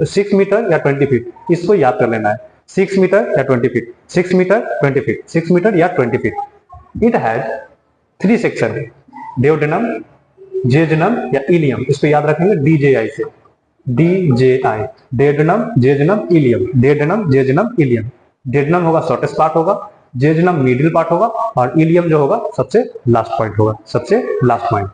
6 मीटर या 20 फीट। इसको याद कर लेना है, 6 मीटर या 20 फीट, 6 मीटर 20 फीट, 6 मीटर या 20 feet. It has 3 section, duodenum, jejunum या इलियम। इसको याद रखेंगे DJI से, DJI, duodenum, jejunum, ileum, duodenum, jejunum, ileum. Duodenum होगा शॉर्टेस्ट पार्ट होगा, जेजुनम मिडिल पार्ट होगा और इलियम जो होगा सबसे लास्ट पॉइंट होगा, सबसे लास्ट पॉइंट।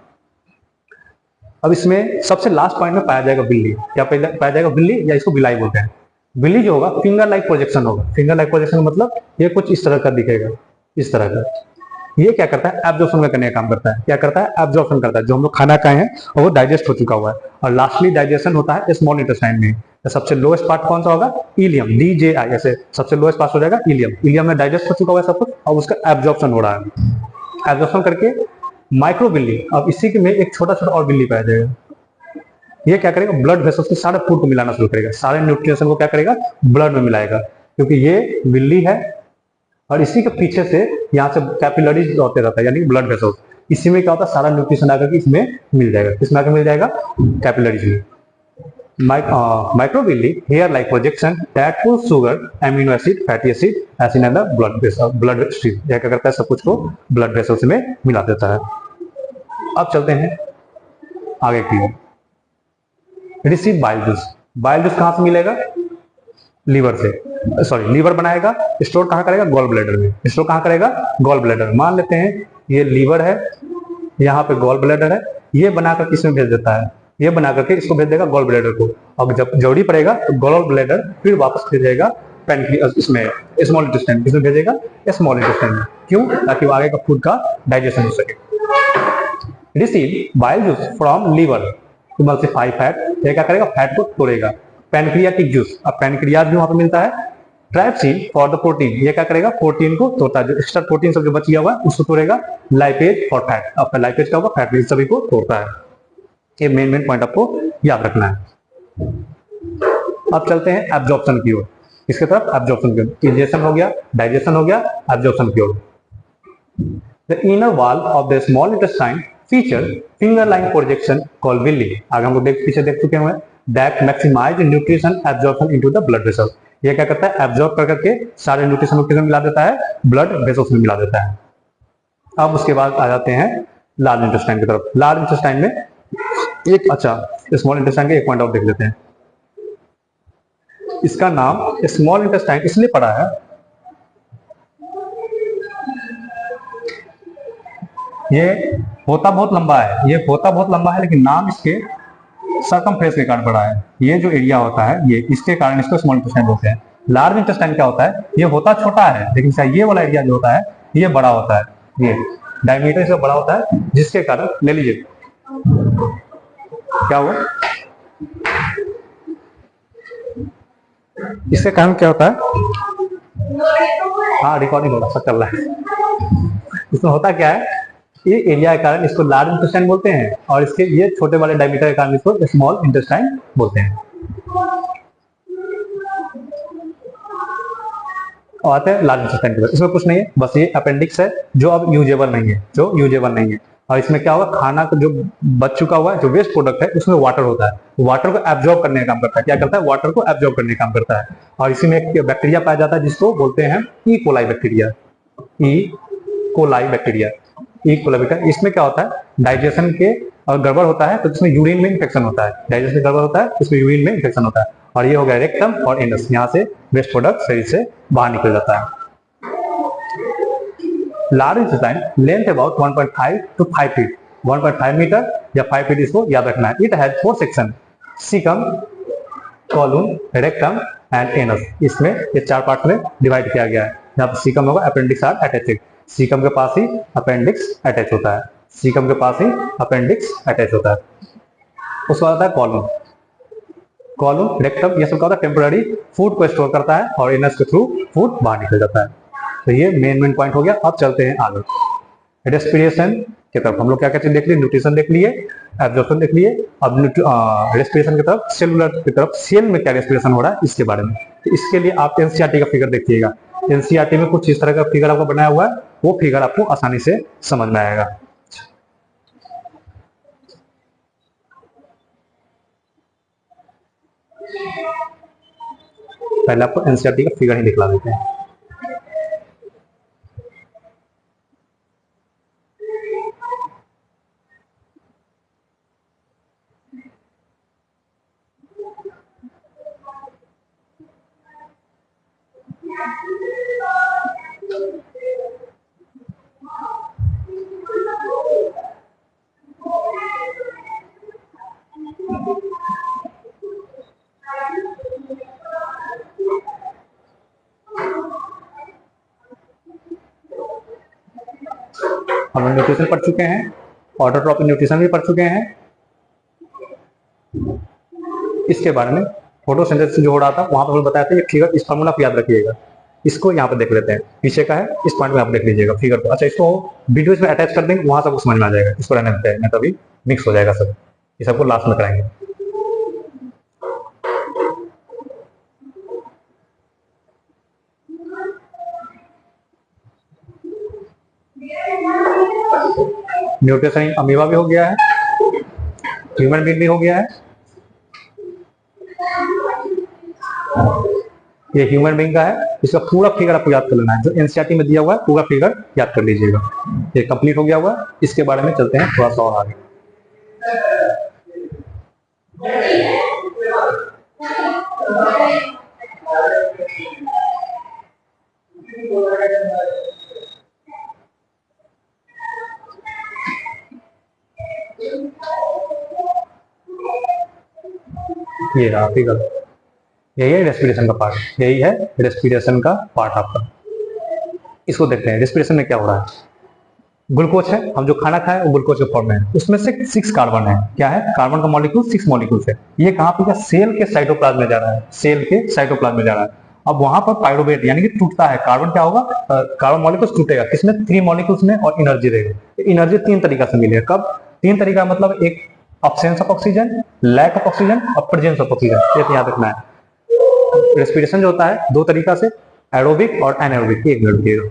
अब इसमें सबसे लास्ट पॉइंट में पाया जाएगा बिल्ली। क्या पाया जाएगा? बिल्ली, या इसको बिलाई बोलते हैं। बिल्ली जो होगा फिंगर लाइक प्रोजेक्शन होगा। फिंगर लाइक प्रोजेक्शन मतलब ये कुछ इस तरह का दिखेगा, इस तरह का। ये क्या करता है? एब्जॉर्प्शन करने का काम करता है। क्या करता है? एब्जॉर्प्शन करता है। जो हम लोग खाना खाए हैं और वो डाइजेस्ट हो चुका हुआ है। और लास्टली डाइजेशन होता है स्मॉल इंटेस्टाइन में। तो सबसे लोएस्ट पार्ट कौन सा होगा? Ileum, DJI। ऐसे सबसे लोएस्ट पार्ट हो जाएगा इलियम। इलियम में डाइजेस्ट हो चुका हुआ है सब कुछ और उसका एब्जॉर्प्शन हो रहा है। एब्जॉर्प्शन करके माइक्रो बिल्ली, अब इसी में एक छोटा छोटा और बिल्ली पाया जाएगा। ये क्या करेगा? ब्लड वेसल्स के सारे फूड को मिलाना शुरू करेगा। सारे न्यूट्रिशन को क्या करेगा? ब्लड में मिलाएगा। क्योंकि ये बिल्ली है और इसी के पीछे से यहाँ से कैपिलरीज होते रहता है, यानी ब्लड वेसल्स। इसी में क्या होता है? सारा न्यूट्रिशन आकर के इसमें मिल जाएगा। किसमें आकर मिल जाएगा? कैपिलरीज में। Microvilli hair like projection that pull sugar, amino acid, fatty acid as in the blood stream. यह क्या करता है? सब कुछ को ब्लड वेसल्स में मिला देता है। अब चलते हैं आगे की ओर। Receive bile juice. Bile juice कहां से मिलेगा? लीवर से। सॉरी, लीवर बनाएगा, स्टोर कहां करेगा? गॉल ब्लैडर में। स्टोर कहां करेगा? Gall bladder. मान लेते हैं ये लीवर है, यहाँ पे गॉल ब्लैडर है। ये बनाकर किसमें भेज देता है? ये बना करके इसको भेज देगा गॉल ब्लैडर को। और जब जरूरी पड़ेगा तो गॉल ब्लैडर फिर वापस भेजेगा पैनक्रियाज, इसमें स्मॉल इंटेस्टाइन। किसमें भेजेगा? स्मॉल इंटेस्टाइन में। क्यों? ताकि वो आगे का फूड का डाइजेशन हो सके। Receive bile juice from liver to multiply fat. ये क्या करेगा? फैट को तोड़ेगा। पैनक्रियाटिक जूस, अब पैनक्रियाज भी वहां पे मिलता है। ट्राइप्सिन फॉर द प्रोटीन, ये क्या करेगा? प्रोटीन को तोड़ता है। जो एक्स्ट्रा प्रोटीन सब जो बच गया हुआ है उसको तोड़ेगा। लाइपेज फॉर फैट, अब लाइपेज क्या होगा? फैट में सभी को तोड़ता है। ये मेन पॉइंट आपको याद रखना है। अब चलते हैं एब्जॉर्प्शन की ओर। इसके तरफ एब्जॉर्प्शन की ओर। इंजेक्शन हो गया, डाइजेशन हो गया, एब्जॉर्प्शन की ओर। The inner wall of the small intestine feature finger line projection called villi. आगे हम लोग पीछे देख चुके हैं। That maximise nutrition absorption into the blood vessel. ये क्या करता है? एब्जॉर्ब कर करके सारे न्यूट्रिशन मिला देता है, ब्लड वेसल्स में मिला देता है। अब उसके बाद आ जाते हैं लार्ज इंटेस्टाइन की तरफ। लार्ज इंटेस्टाइन में एक, अच्छा, स्मॉल इंटेस्टाइन का एक पॉइंट आउट देख लेते हैं। इसका नाम स्मॉल इंटेस्टाइन इसलिए पड़ा है, ये होता बहुत लंबा है, ये होता बहुत लंबा है, लेकिन नाम इसके सर्कमफ्रेंस के कारण पड़ा है। ये जो एरिया होता है ये, इसके कारण इसको स्मॉल इंटेस्टाइन बोलते हैं। लार्ज इंटेस्टाइन क्या होता है? ये होता छोटा है, लेकिन ये वाला एरिया जो होता है ये बड़ा होता है। ये डायमीटर से बड़ा होता है, जिसके कारण ले लीजिए क्या हुआ, इसके कारण क्या होता है? हाँ, रिकॉर्डिंग हो रहा, सब चल रहा है। इसमें होता क्या है? ये एरिया के कारण इसको लार्ज इंटेस्टाइन बोलते हैं और इसके ये छोटे वाले डायमीटर के कारण इसको स्मॉल इंटेस्टाइन बोलते हैं। और आते हैं लार्ज इंटेस्टाइन के बाद। इसमें कुछ नहीं है, बस ये अपेंडिक्स है जो अब यूजेबल नहीं है, जो यूजेबल नहीं है। और इसमें क्या होगा? खाना का जो बच चुका हुआ है, जो वेस्ट प्रोडक्ट है, उसमें वाटर होता है। वाटर को एब्जॉर्ब करने का काम करता है। क्या करता है? वाटर को एब्जॉर्ब करने का काम करता है। और इसी में एक बैक्टीरिया पाया जाता है जिसको बोलते हैं E coli bacteria. E coli bacteria, E coli bacteria. इसमें क्या होता है? डाइजेशन के और गड़बड़ होता है तो इसमें यूरिन में इन्फेक्शन होता है। डाइजेशन में गड़बड़ होता है, इसमें यूरिन में इन्फेक्शन होता है। और ये हो गया रेक्टम और एनस, यहाँ से वेस्ट प्रोडक्ट शरीर से बाहर निकल जाता है। Large intestine length about 1.5 to 5 feet, 1.5 metre या 5 फीट, इसको याद रखना है। It has 4 section, caecum, colon, rectum and anus. इसमें ये 4 पार्ट में डिवाइड किया गया है। यहाँ पर सीकम होगा, अपेंडिक्स आर अटैच्ड। सीकम के पास ही अपेंडिक्स अटैच होता है। सीकम के पास ही अपेंडिक्स अटैच होता है। उसके बाद आता है कॉलम। कॉलम, रेक्टम, ये सब क्या होता है, टेम्पररी फूड को स्टोर करता है और इनस के थ्रू फूड बाहर निकल जाता है। तो ये मेन पॉइंट हो गया। अब चलते हैं आगे रेस्पिरेशन की तरफ। हम लोग क्या क्या चीज देख लिए, न्यूट्रिशन देख लिए, एब्जॉर्प्शन देख लिए। अब रेस्पिरेशन की तरफ, सेलुलर की तरफ, सेल में क्या रेस्पिरेशन हो रहा है इसके बारे में। तो इसके लिए आप एनसीईआरटी का फिगर देखिएगा। एनसीईआरटी में कुछ इस तरह का फिगर आपको बनाया हुआ है, वो फिगर आपको आसानी से समझ में आएगा। पहले आपको एनसीईआरटी का फिगर ही दिखला देते हैं। हम न्यूट्रिशन पढ़ चुके हैं, ऑर्डर ऑफ न्यूट्रिशन भी पढ़ चुके हैं। इसके बारे में फोटोसिंथेसिस जो हो रहा था वहां पर बताया था, ये फिगर, इस फॉर्मूला को याद रखिएगा। इसको यहाँ पर देख लेते हैं, पीछे का है, इस पॉइंट में आप देख लीजिएगा फिगर को। अच्छा, इसको वीडियो में अटैच कर देंगे, वहां सबको समझ में आ जाएगा। इसको रहने देते हैं, नहीं तो अभी मिक्स हो जाएगा सब। ये सबको लास्ट में कराएंगे। न्यूट्रिशन अमीबा भी हो गया है, ह्यूमन बीइंग भी हो गया है। ये ह्यूमन बीइंग का है, इसका पूरा फिगर आपको याद कर लेना है। जो एनसीईआरटी में दिया हुआ है पूरा फिगर याद कर लीजिएगा। ये कंप्लीट हो गया हुआ है। इसके बारे में चलते हैं थोड़ा सा और आगे। ये रहा फिगर, यही है रेस्पिरेशन का पार्ट, यही है रेस्पिरेशन का पार्ट आपका। इसको देखते हैं रेस्पिरेशन में क्या हो रहा है। ग्लूकोज है, हम जो खाना खाए वो ग्लूकोज के फॉर्म में है, उसमें से 6 कार्बन है। क्या है, कार्बन का मॉलिक्यूल 6 मॉलिक्यूल्स है। ये कहाँ पे, सेल के साइटोप्लाज्म में जा रहा है, सेल के साइटोप्लाज्म में जा रहा है। अब वहां पर पाइरुवेट यानी कि टूटता है, कार्बन क्या होगा, कार्बन मॉलिक्यूल्स टूटेगा, किसमें, 3 मॉलिक्यूल्स में, और एनर्जी देगा। एनर्जी 3 तरीका से मिलेगा। कब, 3 तरीका, मतलब एक absence of oxygen, lack of oxygen और प्रेजेंस ऑफ ऑक्सीजन। ये याद रखना है। रेस्पिरेशन जो होता है 2 तरीका से, एरोबिक और एनारोबिक। एक मिनट रुकिएगा।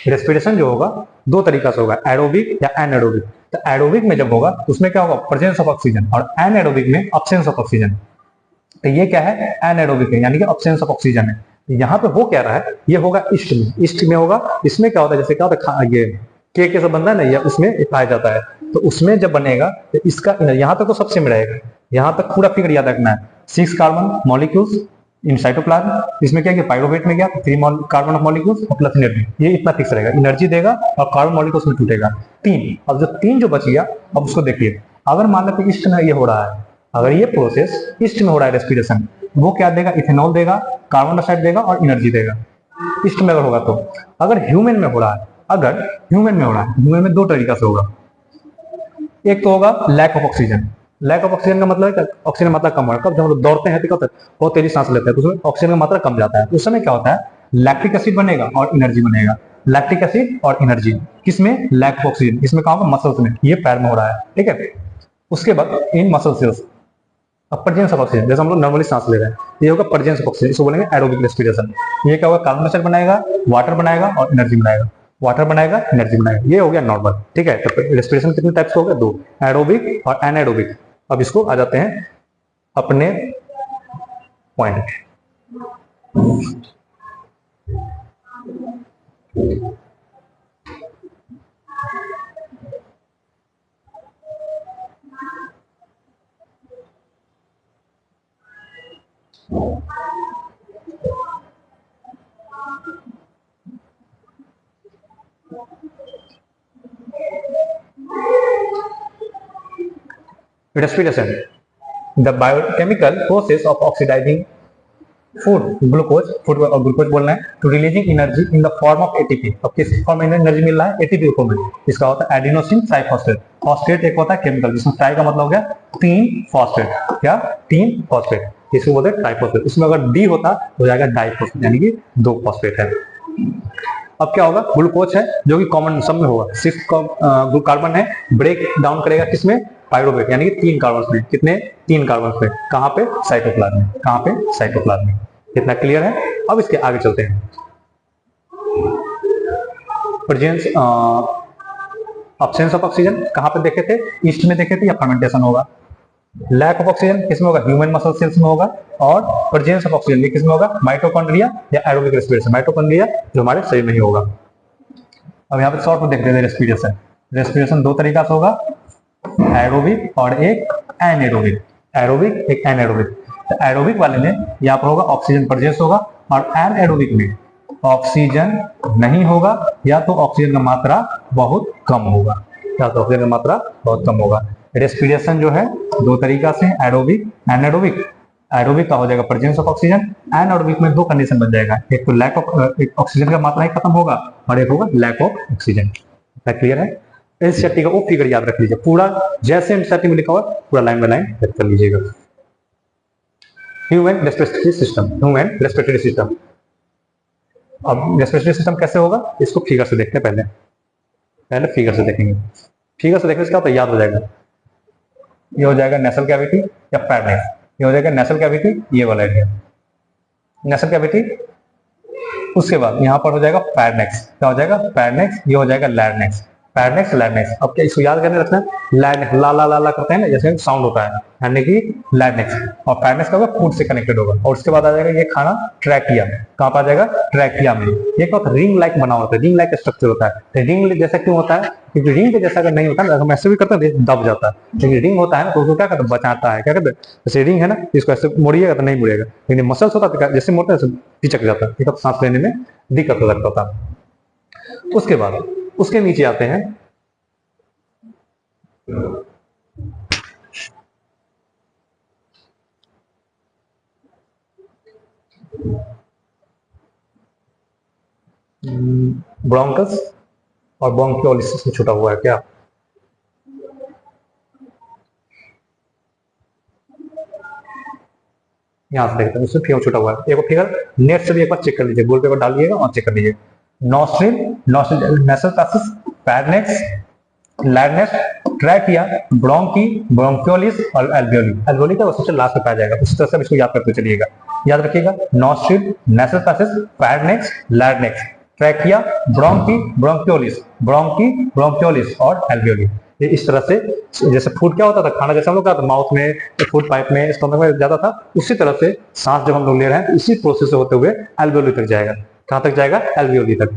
रेस्पिरेशन जो होगा 2 तरीका से होगा, एरोबिक या एनारोबिक। तो एरोबिक में जब होगा उसमें क्या होगा, प्रेजेंस ऑफ ऑक्सीजन, और एनारोबिक में अब्सेंस ऑफ ऑक्सीजन। तो ये क्या है, एनारोबिक है, यानी कि अब्सेंस ऑफ ऑक्सीजन है। यहाँ पे हो क्या रहा है, ये होगा ईस्ट में, ईस्ट में होगा। इसमें क्या होता है, जैसे क्या होता है, ये के से बनता है ना, या उसमें पाया जाता है। तो उसमें जब बनेगा तो इसका यहाँ तक तो सब सेम रहेगा। यहाँ तक पूरा फिगर याद रखना है। 6 कार्बन मॉलिक्यूल्स इन साइटोप्लाज्म, इसमें क्या, पाइरुवेट में गया 3 कार्बन ऑफ मॉलिक्यूल्स और प्लस एनर्जी, ये इतना फिक्स रहेगा। एनर्जी देगा और कार्बन मॉलिक्यूल्स में टूटेगा 3। अब जो 3 जो बच गया, अब उसको देखिए। अगर मान लो कि ईस्ट में ये हो रहा है, अगर ये प्रोसेस ईस्ट में हो रहा है रेस्पिरेशन, वो क्या देगा, इथेनॉल देगा, कार्बन डाइऑक्साइड देगा और एनर्जी देगा। ईस्ट में अगर होगा तो। अगर ह्यूमन में हो रहा है, अगर ह्यूमन में हो रहा है, ह्यूमन में 2 तरीका से होगा। एक तो होगा lack of oxygen. Lack of oxygen का मतलब है, ऑक्सीजन मात्रा कम हो रहा है। कब, जब हम लोग दौड़ते हैं तो क्या होता है, बहुत तेजी सांस लेते हैं, तो उसमें ऑक्सीजन का मात्रा कम जाता है। उस समय क्या होता है, लैक्टिक एसिड बनेगा और एनर्जी बनेगा। लैक्टिक एसिड और एनर्जी किसमें, लैक ऑफ ऑक्सीजन। इसमें कहाँ होगा, मसल्स में, ये पैर में हो रहा है, ठीक है। उसके बाद इन मसल सेल्स, अब प्रेजेंस ऑफ ऑक्सीजन, जैसे हम लोग नॉर्मली सांस ले रहे हैं, ये होगा प्रेजेंस ऑफ ऑक्सीजन, इसको बोलेंगे एरोबिक रेस्पिरेशन। ये क्या होगा, कार्बन डाइऑक्साइड बनाएगा, वाटर बनाएगा और एनर्जी बनाएगा, वाटर बनाएगा, एनर्जी बनाएगा। ये हो गया नॉर्मल, ठीक है। तो रेस्पिरेशन कितने टाइप्स हो गए, 2, एरोबिक और एनारोबिक। अब इसको आ जाते हैं अपने point. Respiration, the biochemical process of oxidising food और ग्लूकोज बोलना है to releasing energy in the form of ATP. अब किस फॉर्म में एनर्जी मिल रहा है? एटीपी फॉर्म में। इसका होता है एडिनोसिन ट्राइफॉस्फेट। फॉस्फेट एक होता है केमिकल जिसमें ट्राई का मतलब हो गया 3 फॉस्फेट, क्या 3 फॉस्फेट, इसको बोलते हैं ट्राइफॉस्फेट। इसमें अगर डी होता हो जाएगा डाइफॉस्फेट, यानी कि 2 फॉस्फेट है। अब क्या होगा? ग्लूकोज है जो कि कॉमन सब में होगा, 6 कार्बन है, ब्रेक डाउन करेगा किसमें? पायरुवेट, यानी कि 3 कार्बन में। कितने? 3 कार्बन में। कहां पे? साइटोप्लाज्म में। कहां पे? साइटोप्लाज्म में। कितना क्लियर है? अब इसके आगे चलते हैं। प्रेजेंस अब्सेंस ऑफ ऑक्सीजन कहां पे देखे थे? ईस्ट में देखे थे, या फर्मेंटेशन होगा। लैक ऑफ ऑक्सीजन किसमें होगा? ह्यूमन मसल सेल्स में होगा। और प्रेजेंस ऑफ ऑक्सीजन ये किसमें होगा? माइटोकॉन्ड्रिया या एरोबिक रेस्पिरेशन। माइटोकॉन्ड्रिया जो हमारे शरीर में ही होगा। अब यहाँ पे शॉर्ट में देख रहे हैं रेस्पिरेशन। रेस्पिरेशन 2 तरीका से होगा, एरोबिक और एक एनएरोबिक। एरोबिक एक एनएरोबिक। तो एरोबिक वाले में यहाँ पर होगा ऑक्सीजन प्रेजेंस होगा, और एनएरोबिक में ऑक्सीजन नहीं होगा, या तो ऑक्सीजन का मात्रा बहुत कम होगा, या तो ऑक्सीजन का मात्रा बहुत कम होगा। रेस्पिरेशन जो है 2 तरीका से, एरोबिक एनएरोबिक। एरोबिक का हो जाएगा प्रेजेंस ऑफ ऑक्सीजन, एनएरोबिक में 2 कंडीशन बन जाएगा, एक तो लैक ऑफ ऑक्सीजन का मात्रा ही खत्म होगा, और एक होगा लैक ऑफ ऑक्सीजन। क्लियर है? एनसीईआरटी का वो फिगर याद रख लीजिए, पूरा जैसे एनसीईआरटी में लिखा हुआ पूरा लाइन बाय लाइन कर लीजिएगा। Human respiratory system, human respiratory system. अब रेस्पिरेटरी सिस्टम कैसे होगा? इसको फिगर से देखते हैं। पहले फिगर से देखेंगे। फिगर से देखने से क्या होता है? याद हो जाएगा। ये हो जाएगा नेसल कैविटी या पैरनेक्स। ये हो जाएगा नेसल कैविटी, ये वाला एरिया नेसल कैविटी। उसके बाद यहाँ पर हो जाएगा पैरनेक्स। क्या हो जाएगा? पैरनेक्स। ये हो जाएगा लैरनेक्स। पैरनेक्स लैरनेक्स। अब क्या इसको याद करने रखना है? लैरनेक्स, ला ला ला ला करते हैं ना, जैसे साउंड होता है, यानी कि लैरनेक्स। और पैरनेक्स का होगा फूड से कनेक्टेड होगा। और उसके बाद आ जाएगा ये खाना ट्रैकिया। कहाँ पर आ जाएगा? ट्रैकिया में। ये क्या होता है? रिंग लाइक बना होता है, रिंग लाइक स्ट्रक्चर होता है। तो रिंग जैसा क्यों होता है? क्योंकि रिंग के जैसा अगर नहीं होता है, हम ऐसे भी करते हैं दब जाता है, लेकिन रिंग होता है ना तो उसको क्या करता है? बचाता है। क्या कहते हैं? जैसे रिंग है ना, इसको ऐसे मोड़िएगा तो नहीं मुड़ेगा, लेकिन मसल्स होता है जैसे मोड़ते हैं पिचक जाता है, तो सांस लेने में दिक्कत हो सकता है। उसके बाद उसके नीचे आते हैं ब्रोंकस और ब्रोंकियोलिस से छूटा हुआ है क्या? यहां से देखते हैं, उसमें फिगर छूटा हुआ है। एक फिगर नेट से भी एक बार चेक कर लीजिए, गोल पेपर डाल दिएगा और चेक कर लीजिए। Nostril, nasal passage, pharynx, larynx, trachea, bronchi, bronchioles और एल्वियोली। एल्वियोली का सबसे लास्ट में पाया जाएगा। उसी तरह से इसको याद करते चलिएगा। याद रखिएगा, nostril, nasal passage, pharynx, larynx, trachea, bronchi, bronchioles, bronchi, bronchioles और एल्वियोली। ये इस तरह से, जैसे फूड क्या होता था, खाना जैसे हम लोग का माउथ में, फूड पाइप में, स्टमक में जाता था, उसी तरह से सांस जब हम लोग ले रहे हैं तो इसी प्रोसेस से होते हुए एल्वियोली तक जाएगा। कहां तक जाएगा? एल्वियोली तक।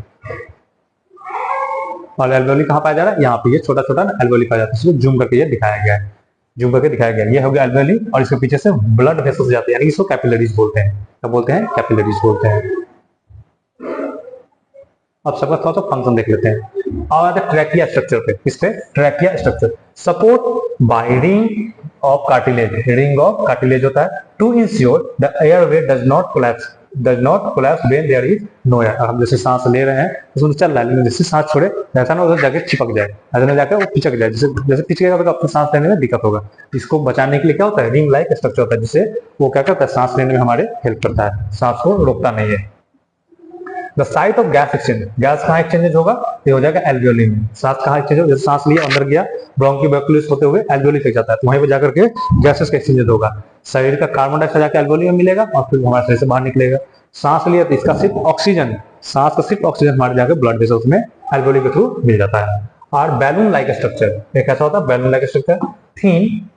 और एल्वियोली कहां पाया जा रहा है? यहाँ पे ये छोटा छोटा एल्वियोली पाया जाता है, इसको जूम करके ये दिखाया गया है, जूम करके दिखाया गया है। ये हो गया एल्वियोली, और इसके पीछे से ब्लड वेसल्स जाते हैं, यानी इसको कैपिलरीज बोलते हैं। क्या बोलते हैं? कैपिलरीज बोलते हैं। अब सबका थोड़ा सा फंक्शन देख लेते हैं। और आते हैं ट्रैकिया स्ट्रक्चर पे। किस पे? Trachea structure. Support by ring of cartilage, ring of cartilage होता है to ensure the airway does not collapse when there is no air. हम जैसे सांस ले रहे हैं उसमें चल रहा है, लेकिन जैसे सांस छोड़े ऐसा ना उधर जाके चिपक जाए, ऐसा ना जाकर वो पिचक जाए। जैसे पिचकेगा तो आपको सांस लेने में दिक्कत होगा। इसको बचाने के लिए क्या होता है? रिंग लाइक स्ट्रक्चर होता है, जिससे वो क्या करता है? सांस लेने में हमारे हेल्प करता है, सांस को रोकता नहीं है। The site of gas exchange, gas कहाँ एक्सचेंज होगा? ये हो जाएगा एल्वियोली में। सांस कहाँ एक्सचेंज होगा? जैसे सांस लिया अंदर गया, ब्रोंकियोबैक्यूलिस होते हुए एल्वियोली तक जाता है, तो वहीं पर जाकर के गैसेस का एक्सचेंज होगा। शरीर का कार्बन डाइऑक्साइड जाकर एल्वियोली में मिलेगा और फिर हमारे शरीर से बाहर निकलेगा। सांस लिया तो इसका सिर्फ ऑक्सीजन, सांस का सिर्फ ऑक्सीजन हमारे जाकर ब्लड वेसल्स में एल्वियोली के थ्रू मिल जाता है। और बैलून लाइक स्ट्रक्चर, ये कैसा होता है? Balloon like structure, thin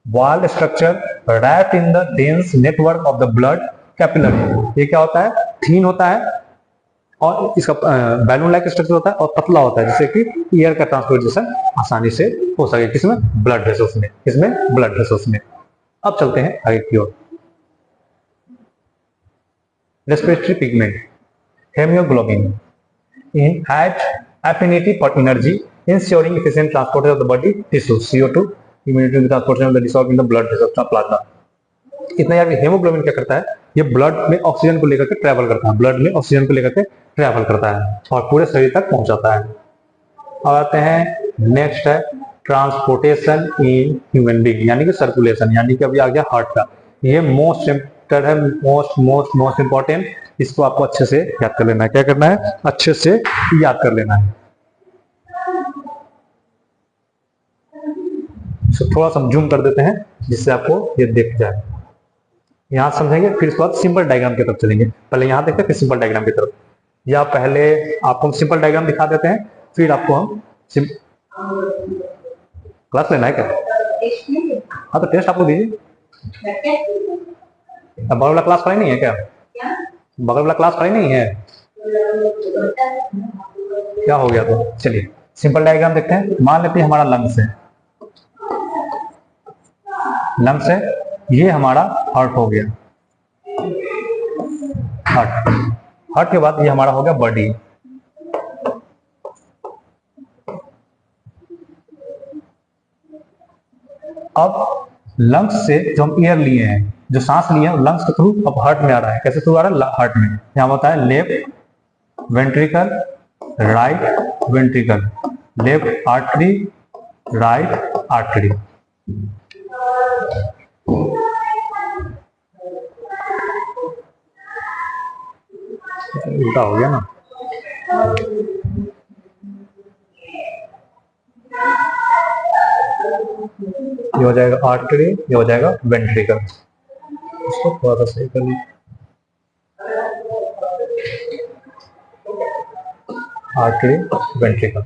walled structure wrapped in the dense network of the blood capillary. ये क्या होता है? थीन होता है, और इसका बैलून लाइक स्ट्रक्चर होता है, और पतला होता है, जिससे कि एयर का ट्रांसपोर्टेशन आसानी से हो सके। किसमें? ब्लड वेसल्स में। किसमें? ब्लड वेसल्स में। अब चलते हैं आगे की ओर। Respiratory pigment, haemoglobin in had affinity for energy, ensuring efficient transport of the body tissue, CO2, immediately transportation of the dissolved in the blood vessels of plasma। इतना याद, हेमोग्लोबिन क्या करता है, ये ब्लड में ऑक्सीजन को लेकर के ट्रेवल करता है, ब्लड में ऑक्सीजन को लेकर के ट्रेवल करता है और पूरे शरीर तक पहुंचाता है। अब आते हैं नेक्स्ट है ट्रांसपोर्टेशन इन ह्यूमन बीइंग, यानी कि सर्कुलेशन, यानी कि अभी आ गया हार्ट का। ये मोस्ट चैप्टर है, मोस्ट इंपॉर्टेंट, इसको आपको अच्छे से याद कर लेना है। क्या करना है, अच्छे से याद कर लेना है। तो थोड़ा सा जूम कर देते हैं जिससे आपको ये दिख जाए। यहां समझेंगे, फिर इसके बाद सिंपल डायग्राम की तरफ चलेंगे। पहले यहां देखते हैं, फिर सिंपल डायग्राम की तरफ, या पहले आपको हम सिंपल डायग्राम दिखा देते हैं, फिर आपको हम क्लास लेना है क्या? हाँ तो टेस्ट आपको दीजिए। बगल वाला क्लास पढ़ाई नहीं है क्या? बगल वाला क्लास पढ़ाई नहीं है क्या हो गया? तो चलिए सिंपल डायग्राम देखते हैं। मान लेते हैं हमारा लंग्स है, लंग्स है, ये हमारा हार्ट हो गया, हार्ट, हार्ट के बाद ये हमारा हो गया बॉडी, अब लंग्स से जो हम एयर लिए हैं, जो सांस लिए हैं, लंग्स के थ्रू अब हार्ट में आ रहा है। कैसे थ्रू आ रहा है? हार्ट में। यहां होता है left ventricle, right ventricle, left artery, right artery. उल्टा हो गया ना। ये हो जाएगा आर्टरी, ये हो जाएगा वेंट्रिकल। इसको थोड़ा सा सही कर लीजिए, आर्टरी वेंट्रिकल।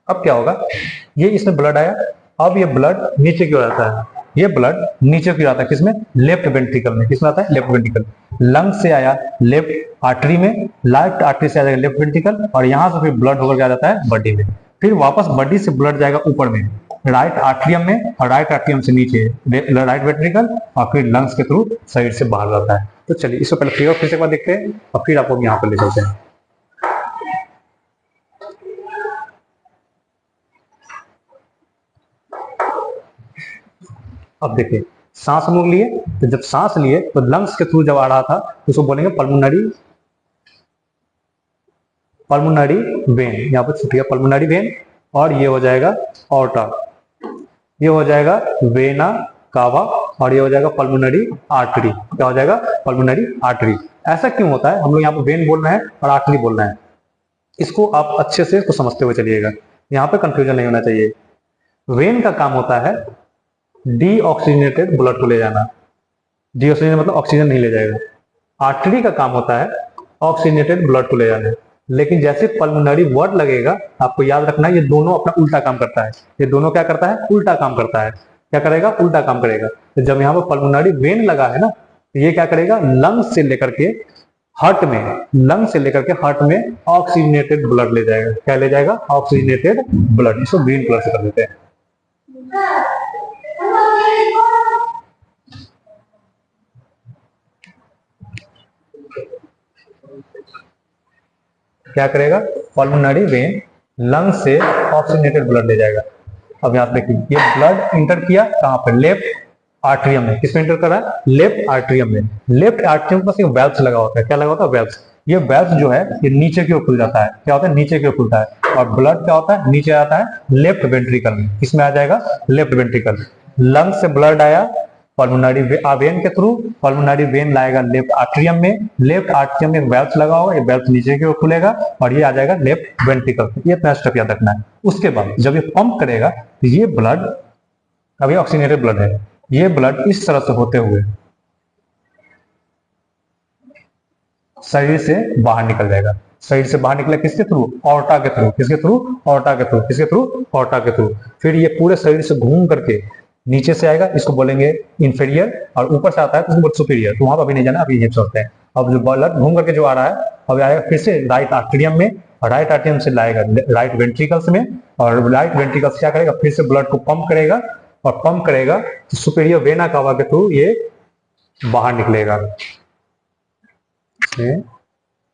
अब क्या होगा, ये इसमें ब्लड आया, अब ये ब्लड नीचे की ओर आता है, ये ब्लड नीचे की ओर आता है, किसमें? लेफ्ट वेंट्रिकल में। किसमें आता है? Left ventricle. लंग से आया लेफ्ट आर्टरी में, लेफ्ट आर्टरी से आ जाएगा लेफ्ट वेंट्रिकल, और यहां से फिर ब्लड होकर आ जाता है बॉडी में, फिर वापस बॉडी से ब्लड जाएगा ऊपर में, राइट आर्टरियम में, और राइट आर्टरियम से नीचे राइट वेंट्रिकल, और फिर लंग्स के थ्रू शरीर से बाहर जाता है। तो चलिए इसको पहले फिगर फिर से एक बार देखते हैं और फिर आपको यहाँ पर ले चलते हैं। अब देखिए, सांस हम लोग लिए, तो जब सांस लिए तो लंग्स के थ्रू जब आ रहा था तो उसको बोलेंगे पल्मोनरी, पल्मोनरी वेन। यहाँ पर छुट्टिया पल्मोनरी वेन, और ये हो जाएगा ऑर्टा, ये हो जाएगा वेना कावा, और ये हो जाएगा पल्मोनरी आर्टरी। क्या हो जाएगा? Pulmonary artery. ऐसा क्यों होता है? हम लोग यहाँ पर वेन बोल रहे हैं और आर्टरी बोल रहे हैं, इसको आप अच्छे से इसको समझते हुए चलिएगा, यहाँ पे कंफ्यूजन नहीं होना चाहिए। वेन का काम होता है डीऑक्सीजनेटेड ब्लड को ले जाना, डीऑक्सीजन मतलब ऑक्सीजन नहीं ले जाएगा। आर्टरी का काम होता है ऑक्सीजनेटेड ब्लड को ले जाना। लेकिन जैसे पल्मोनरी वर्ड लगेगा, आपको याद रखना है ये दोनों अपना उल्टा काम करता है। ये दोनों क्या करता है? उल्टा काम करता है। क्या करेगा? उल्टा काम करेगा। तो जब यहाँ पर पल्मोनरी वेन लगा है ना, तो ये क्या करेगा? लंग्स से लेकर के हार्ट में, लंग से लेकर के हार्ट में ऑक्सीजनेटेड ब्लड ले जाएगा। क्या ले जाएगा? Oxygenated blood. इसको ग्रीन कलर से कर देते हैं। क्या करेगा? पल्मोनरी वेन लंग से ऑक्सीजनेटेड ब्लड ले जाएगा। अब यहां देखिए, ये ब्लड इंटर किया कहां पर? लेफ्ट आर्टरियम में। किसमें इंटर कर रहा है? लेफ्ट आर्टरियम में। लेफ्ट आर्टरियम के पास एक वेल्व्स लगा होता है। क्या लगा होता है? वेल्व्स। ये वेल्व्स जो है ये नीचे की ओर खुल जाता है। क्या होता है? नीचे की ओर खुलता है। और ब्लड क्या होता है? नीचे आता है लेफ्ट वेंट्रिकल में। किसमें आ जाएगा? Left ventricle. लंग से ब्लड आया पल्मोनरी वेन के थ्रू, पल्मोनरी वेन लाएगा लेफ्ट आर्टरियम में, लेफ्ट आर्टरियम में वेल्व्स लगा होगा, ये वेल्व्स नीचे की ओर खुलेगा और ये आ जाएगा लेफ्ट वेंट्रिकल। ये इतना स्टेप याद रखना है। उसके बाद जब ये पंप करेगा तो ये ब्लड, अभी ऑक्सीजनेटेड ब्लड है, ये ब्लड इस तरह से होते हुए शरीर से बाहर निकल जाएगा। शरीर से बाहर निकला किसके थ्रू? ऑर्टा के थ्रू। किसके थ्रू? ऑर्टा के थ्रू। किसके थ्रू? ऑर्टा के थ्रू। फिर ये पूरे शरीर से घूम करके नीचे से आएगा, इसको बोलेंगे इंफीरियर, और ऊपर से आता है तो इसको बोलते सुपीरियर। तो वहां पर अभी नहीं जाना, अभी ये चलते हैं। अब जो ब्लड घूम करके जो आ रहा है, अब आएगा फिर से राइट आर्टरियम में, और राइट आर्टरियम से लाएगा राइट वेंट्रिकल्स में, और राइट वेंट्रिकल्स क्या करेगा? फिर से ब्लड को पंप करेगा, और पंप करेगा तो सुपीरियर वेना कावा के थ्रू ये बाहर निकलेगा।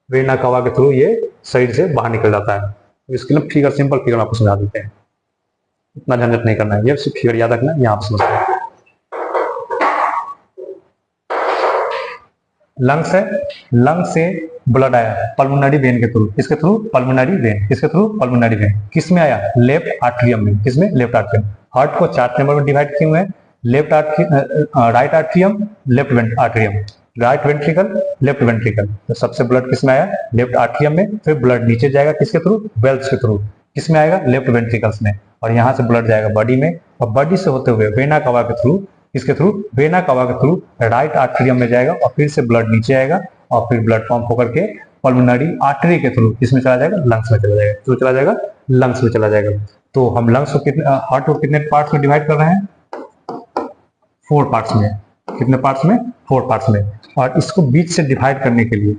वेना कावा के थ्रू ये शरीर से बाहर निकल जाता है। इसके लिए फिगर, सिंपल फिगर आपको समझा देते हैं, इतना झंझट नहीं करना है, ये सिर्फ फिगर याद रखना है, यहाँ पर समझते हैं। लंग्स है, लंग्स से ब्लड आया पल्मोनरी वेन के थ्रू, इसके थ्रू पल्मोनरी वेन, इसके थ्रू पल्मोनरी वेन, किस में आया? लेफ्ट आर्ट्रियम में, किसमें? Left atrium. हार्ट को 4 चैम्बर में डिवाइड किए हुए हैं, left right atrium, left atrium, right ventricle, left ventricle. तो सबसे ब्लड किस में आया? लेफ्ट आर्ट्रियम में। फिर ब्लड नीचे जाएगा किसके थ्रू? वेल्स के थ्रू, किस में आएगा? लेफ्ट वेंट्रिकल्स में। और यहाँ से ब्लड जाएगा बॉडी में, और बॉडी से होते हुए वेना कवा के थ्रू, किसके थ्रू? वेना कवा के थ्रू राइट आर्ट्रियम में जाएगा, और फिर से ब्लड नीचे आएगा, और फिर ब्लड पंप होकर के पल्मोनरी आर्टरी के थ्रू किसमें चला जाएगा? लंग्स में चला जाएगा। तो चला जाएगा लंग्स में चला जाएगा। तो हम लंग्स को कितने, हार्ट को कितने पार्ट्स में डिवाइड कर रहे हैं? 4 पार्ट्स में। कितने पार्ट्स में? 4 पार्ट्स में। और इसको बीच से डिवाइड करने के लिए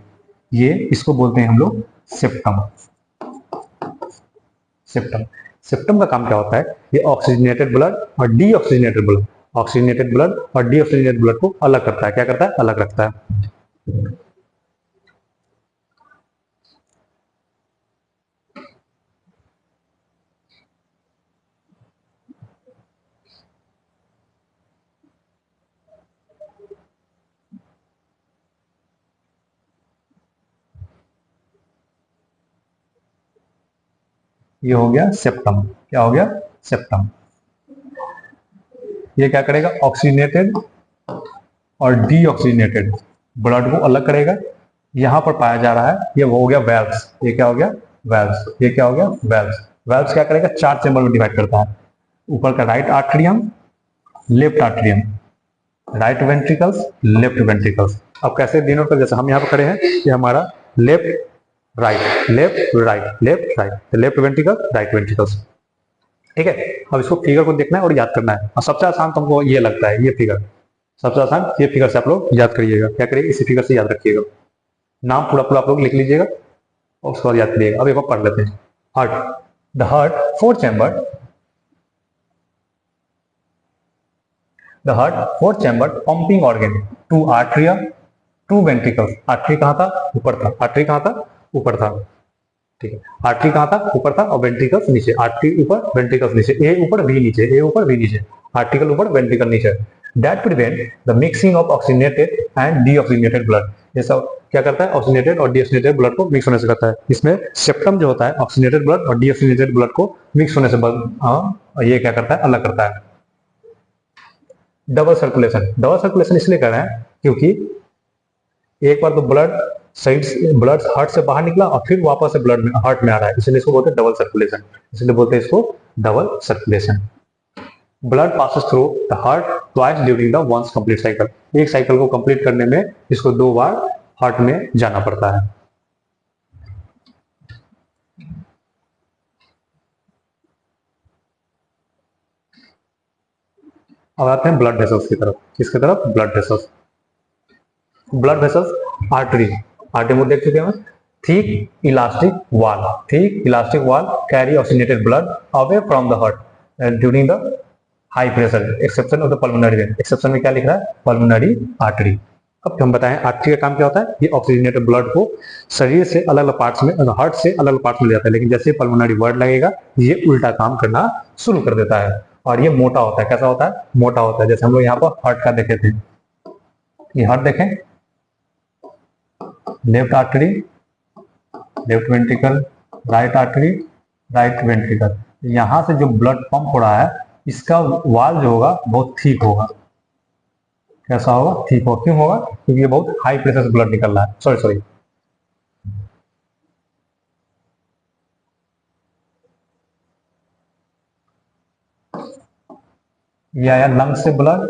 ये, इसको बोलते हैं हम लोग सेप्टम। सेप्टम, सेप्टम का काम क्या होता है? ये ऑक्सीजनेटेड ब्लड और डीऑक्सीजनेटेड ब्लड, ऑक्सीजनेटेड ब्लड और डीऑक्सीजनेटेड ब्लड को अलग करता है। क्या करता है? अलग रखता है। ये हो गया सेप्टम। क्या हो गया? सेप्टम। ये क्या करेगा? ऑक्सीजनेटेड और डीऑक्सीजनेटेड ब्लड को अलग करेगा। यहां पर पाया जा रहा है, ये हो गया वेल्व्स। ये क्या हो गया? वेल्व्स। ये क्या हो गया? वेल्व्स। वेल्व्स क्या करेगा? 4 चैम्बर में डिवाइड करता है। ऊपर का right atrium, left atrium, right ventricles, left ventricles. अब कैसे डिनोट कर? जैसे हम यहाँ पर खड़े हैं, ये हमारा left right, left right, left right, left ventricle, right ventricles. ठीक है। अब इसको फिगर को देखना है और याद करना है। और सबसे आसान तुमको ये लगता है, ये फिगर सबसे आसान। ये फिगर से आप लोग याद करिएगा। क्या करिएगा? इसी फिगर से याद रखिएगा। नाम पूरा पूरा आप लोग लिख लीजिएगा और उसके बाद याद करिएगा। अब एक बार पढ़ लेते हैं। Heart, the heart 4 chamber, the heart 4 chamber pumping organ, 2 atria, 2 ventricles. Artery कहाँ था? ऊपर था। आर्टरी कहाँ था? ऊपर था। ठीक है। आर्टरी कहाँ था? ऊपर था, और वेंट्रिकल्स नीचे। आर्टरी ऊपर, वेंट्रिकल्स नीचे। ए ऊपर, बी नीचे, ए ऊपर, बी नीचे। आर्टिकल ऊपर, वेंट्रिकल नीचे। That prevent the mixing of oxygenated and deoxygenated blood. ये सब क्या करता है? ऑक्सीजनेटेड और डीऑक्सीजनेटेड ब्लड को मिक्स होने से करता है। इसमें सेप्टम जो होता है, ऑक्सीजनेटेड ब्लड और डीऑक्सीजनेटेड ब्लड को मिक्स होने से ये क्या करता है? अलग करता है। डबल सर्कुलेशन, डबल सर्कुलेशन इसलिए कर रहे हैं क्योंकि एक बार तो ब्लड साइड से, ब्लड हार्ट से बाहर निकला और फिर वापस से ब्लड में हार्ट में आ रहा है, इसलिए इसको बोलते हैं डबल सर्कुलेशन। इसलिए बोलते हैं इसको double circulation. Blood passes through the heart twice during the ones complete cycle. एक साइकिल को कंप्लीट करने में इसको 2 बार हार्ट में जाना पड़ता है। अब आते हैं ब्लड वेसल्स की तरफ। किसकी तरफ? Blood vessels. Blood vessels, artery, artery में देख चुके हैं। Thick elastic wall, thick elastic wall carry oxygenated blood away from the heart during the high pressure, exception of the pulmonary vein. Exception में क्या लिख रहा है? Pulmonary artery. अब हम बताएं आर्टरी का काम क्या होता है। ये ऑक्सीजनेटेड ब्लड को शरीर से अलग अलग पार्ट्स में, हार्ट से अलग अलग पार्ट्स में ले जाता है, लेकिन जैसे पल्मोनरी वर्ड लगेगा ये उल्टा काम करना शुरू कर देता है। और ये मोटा होता है। कैसा होता है? मोटा होता है। जैसे हम लोग यहाँ पर हार्ट का देखे थे, ये हार्ट देखें, left artery, left ventricle, right artery, right ventricle. यहां से जो ब्लड पंप हो रहा है, इसका वाल जो होगा बहुत ठीक होगा। कैसा होगा? ठीक होगा। क्यों होगा? क्योंकि ये बहुत हाई प्रेशर से ब्लड निकल रहा है। सॉरी ये आया लंग से ब्लड,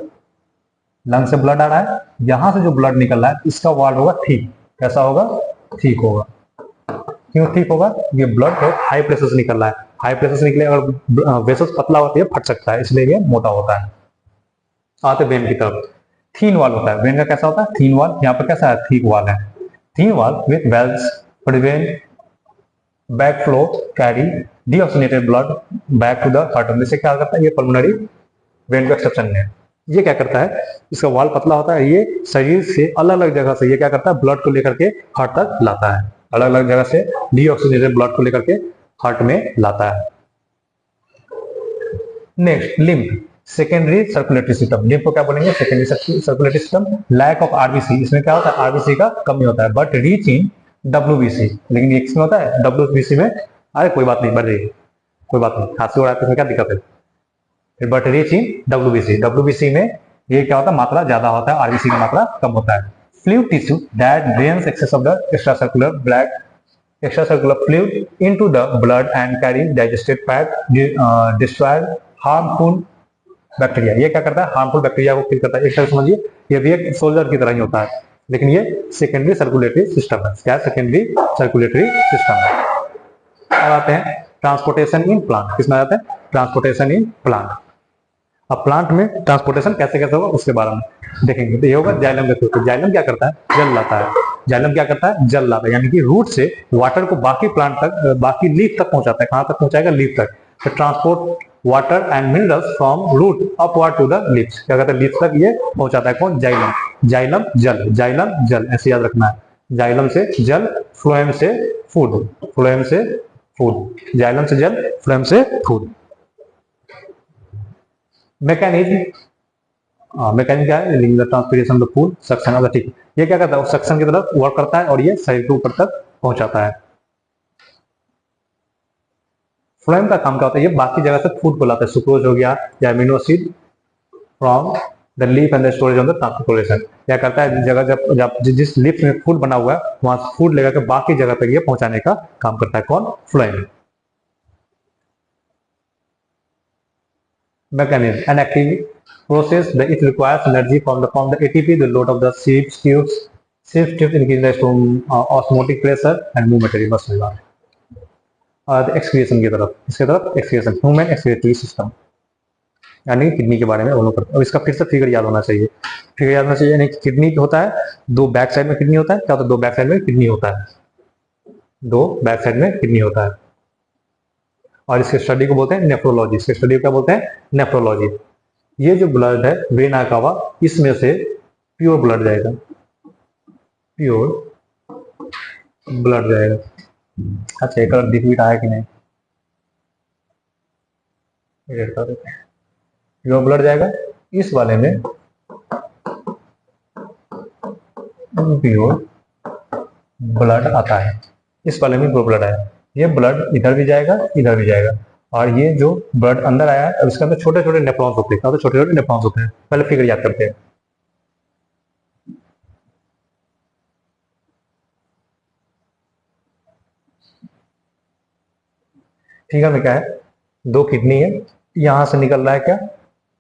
लंग से ब्लड आ रहा है। यहां से जो ब्लड निकल रहा है इसका वाल होगा ठीक। कैसा होगा? ठीक होगा। क्यों ठीक होगा? ये ब्लड बहुत हाई प्रेशर से निकल रहा है। हाई प्रेशर से निकले, अगर वेसल्स पतला होता है फट सकता है, इसलिए ये मोटा होता है। आते वेन की तरफ। थीन वाल होता है। वेन का कैसा होता है? थीन वाल। यहाँ पर कैसा है? थिक वाल है। Thin wall with valves prevent back flow carry deoxygenated blood back to the heart. जैसे क्या करता है? ये पल्मोनरी वेन का एक्सेप्शन है। ये क्या करता है? इसका वाल पतला होता है, ये शरीर से अलग अलग जगह से ये क्या करता है? ब्लड को लेकर के हार्ट तक लाता है। अलग अलग जगह से डीऑक्सीजनेटेड ब्लड को लेकर के हार्ट में लाता है। Next lymph. Secondary circulatory system, lymph को क्या बोलेंगे, secondary circulatory system. Lack of RBC, इसमें क्या होता है, आरबीसी का कमी होता है, बट रीच इन डब्ल्यूबीसी, लेकिन ये किसमें होता है, डब्ल्यूबीसी में। अरे कोई बात नहीं, बढ़ रही है, कोई बात नहीं, खांसी हो रहा है तो इसमें क्या दिक्कत है, but reach in WBC, WBC में ये क्या होता है, मात्रा ज्यादा होता है, आरबीसी की मात्रा कम होता है। Fluid tissue that drains excess of the extracircular fluid into the blood and carry digested fat, destroy harmful bacteria. ये क्या करता है, हार्मफुल बैक्टीरिया को किल करता है। एक तरह समझिए ये भी एक सोल्जर की तरह ही होता है, लेकिन ये सेकेंडरी सर्कुलेटरी सिस्टम है। क्या सेकेंडरी सर्कुलेटरी सिस्टम है। अब आते हैं ट्रांसपोर्टेशन इन प्लांट, किसमें आते हैं, ट्रांसपोर्टेशन इन प्लांट। अब प्लांट में ट्रांसपोर्टेशन कैसे कैसे होगा उसके बारे में देखेंगे। तो ये होगा जाइलम के थ्रू। तो जाइलम क्या करता है, जल लाता है। जाइलम क्या करता है, जल लाता है, यानी कि रूट से वाटर को बाकी प्लांट तक, बाकी लीफ तक पहुंचाता है। कहां तक पहुंचाएगा, लीफ तक। तो transport water and minerals from root upward to the leaves, क्या कहते हैं, लीफ तक ये पहुंचाता है। कौन, जाइलम। जाइलम जल, जाइलम जल, ऐसे याद रखना है। जाइलम से जल, फ्लोएम से फूड, फ्लोएम से फूड, जाइलम से जल, फ्लोएम से फूड। मैकेनिज्म, मैकेनिज्म क्या है, लिंग the transpiration of the food, suction of the, ठीक। ये क्या करता है, सक्शन की तरफ वर्क करता है और ये शरीर के ऊपर तक पहुंचाता है। फ्लोएम का काम क्या होता है, ये बाकी जगह से फूड को लाता है, सुक्रोज हो गया या amino acid from the leaf and the storage on the transportation. क्या करता है, जगह जब जिस लीफ में फूड बना हुआ है वहां से फूड लेकर के बाकी जगह तक ये पहुंचाने का काम करता है। कौन, phloem. Mechanism, an active process that it requires energy from the ATP, the load of the sieve tubes increase the osmotic pressure and move material बस होगा। और एक्सक्रीशन की तरफ, इसके तरफ एक्सक्रीशन, ह्यूमन एक्सक्रीटरी सिस्टम, यानी किडनी के बारे में हम लोग करते हैं। अब इसका फिर से फिगर याद होना चाहिए, फिगर याद होना चाहिए, यानी किडनी होता है, दो बैक साइड में किडनी होता है। क्या होता है, दो बैक साइड में किडनी होता है, दो बैक साइड में किडनी होता है। और इसके स्टडी को बोलते हैं नेफ्रोलॉजी, इसके स्टडी को क्या बोलते हैं, नेफ्रोलॉजी। ये जो ब्लड है वेना कावा, इसमें से प्योर ब्लड जाएगा, प्योर ब्लड जाएगा। अच्छा एक दिख भी रहा है कि नहीं, प्योर ब्लड जाएगा। इस वाले में प्योर ब्लड आता है, इस वाले में प्योर ब्लड आया। ये ब्लड इधर भी जाएगा, इधर भी जाएगा। और ये जो ब्लड अंदर आया है, अब इसके अंदर छोटे छोटे नेफ्रॉन्स होते हैं, छोटे छोटे नेफ्रॉन्स होते हैं। पहले फिगर याद करते हैं। फिगर में क्या है, दो किडनी है, यहां से निकल रहा है क्या,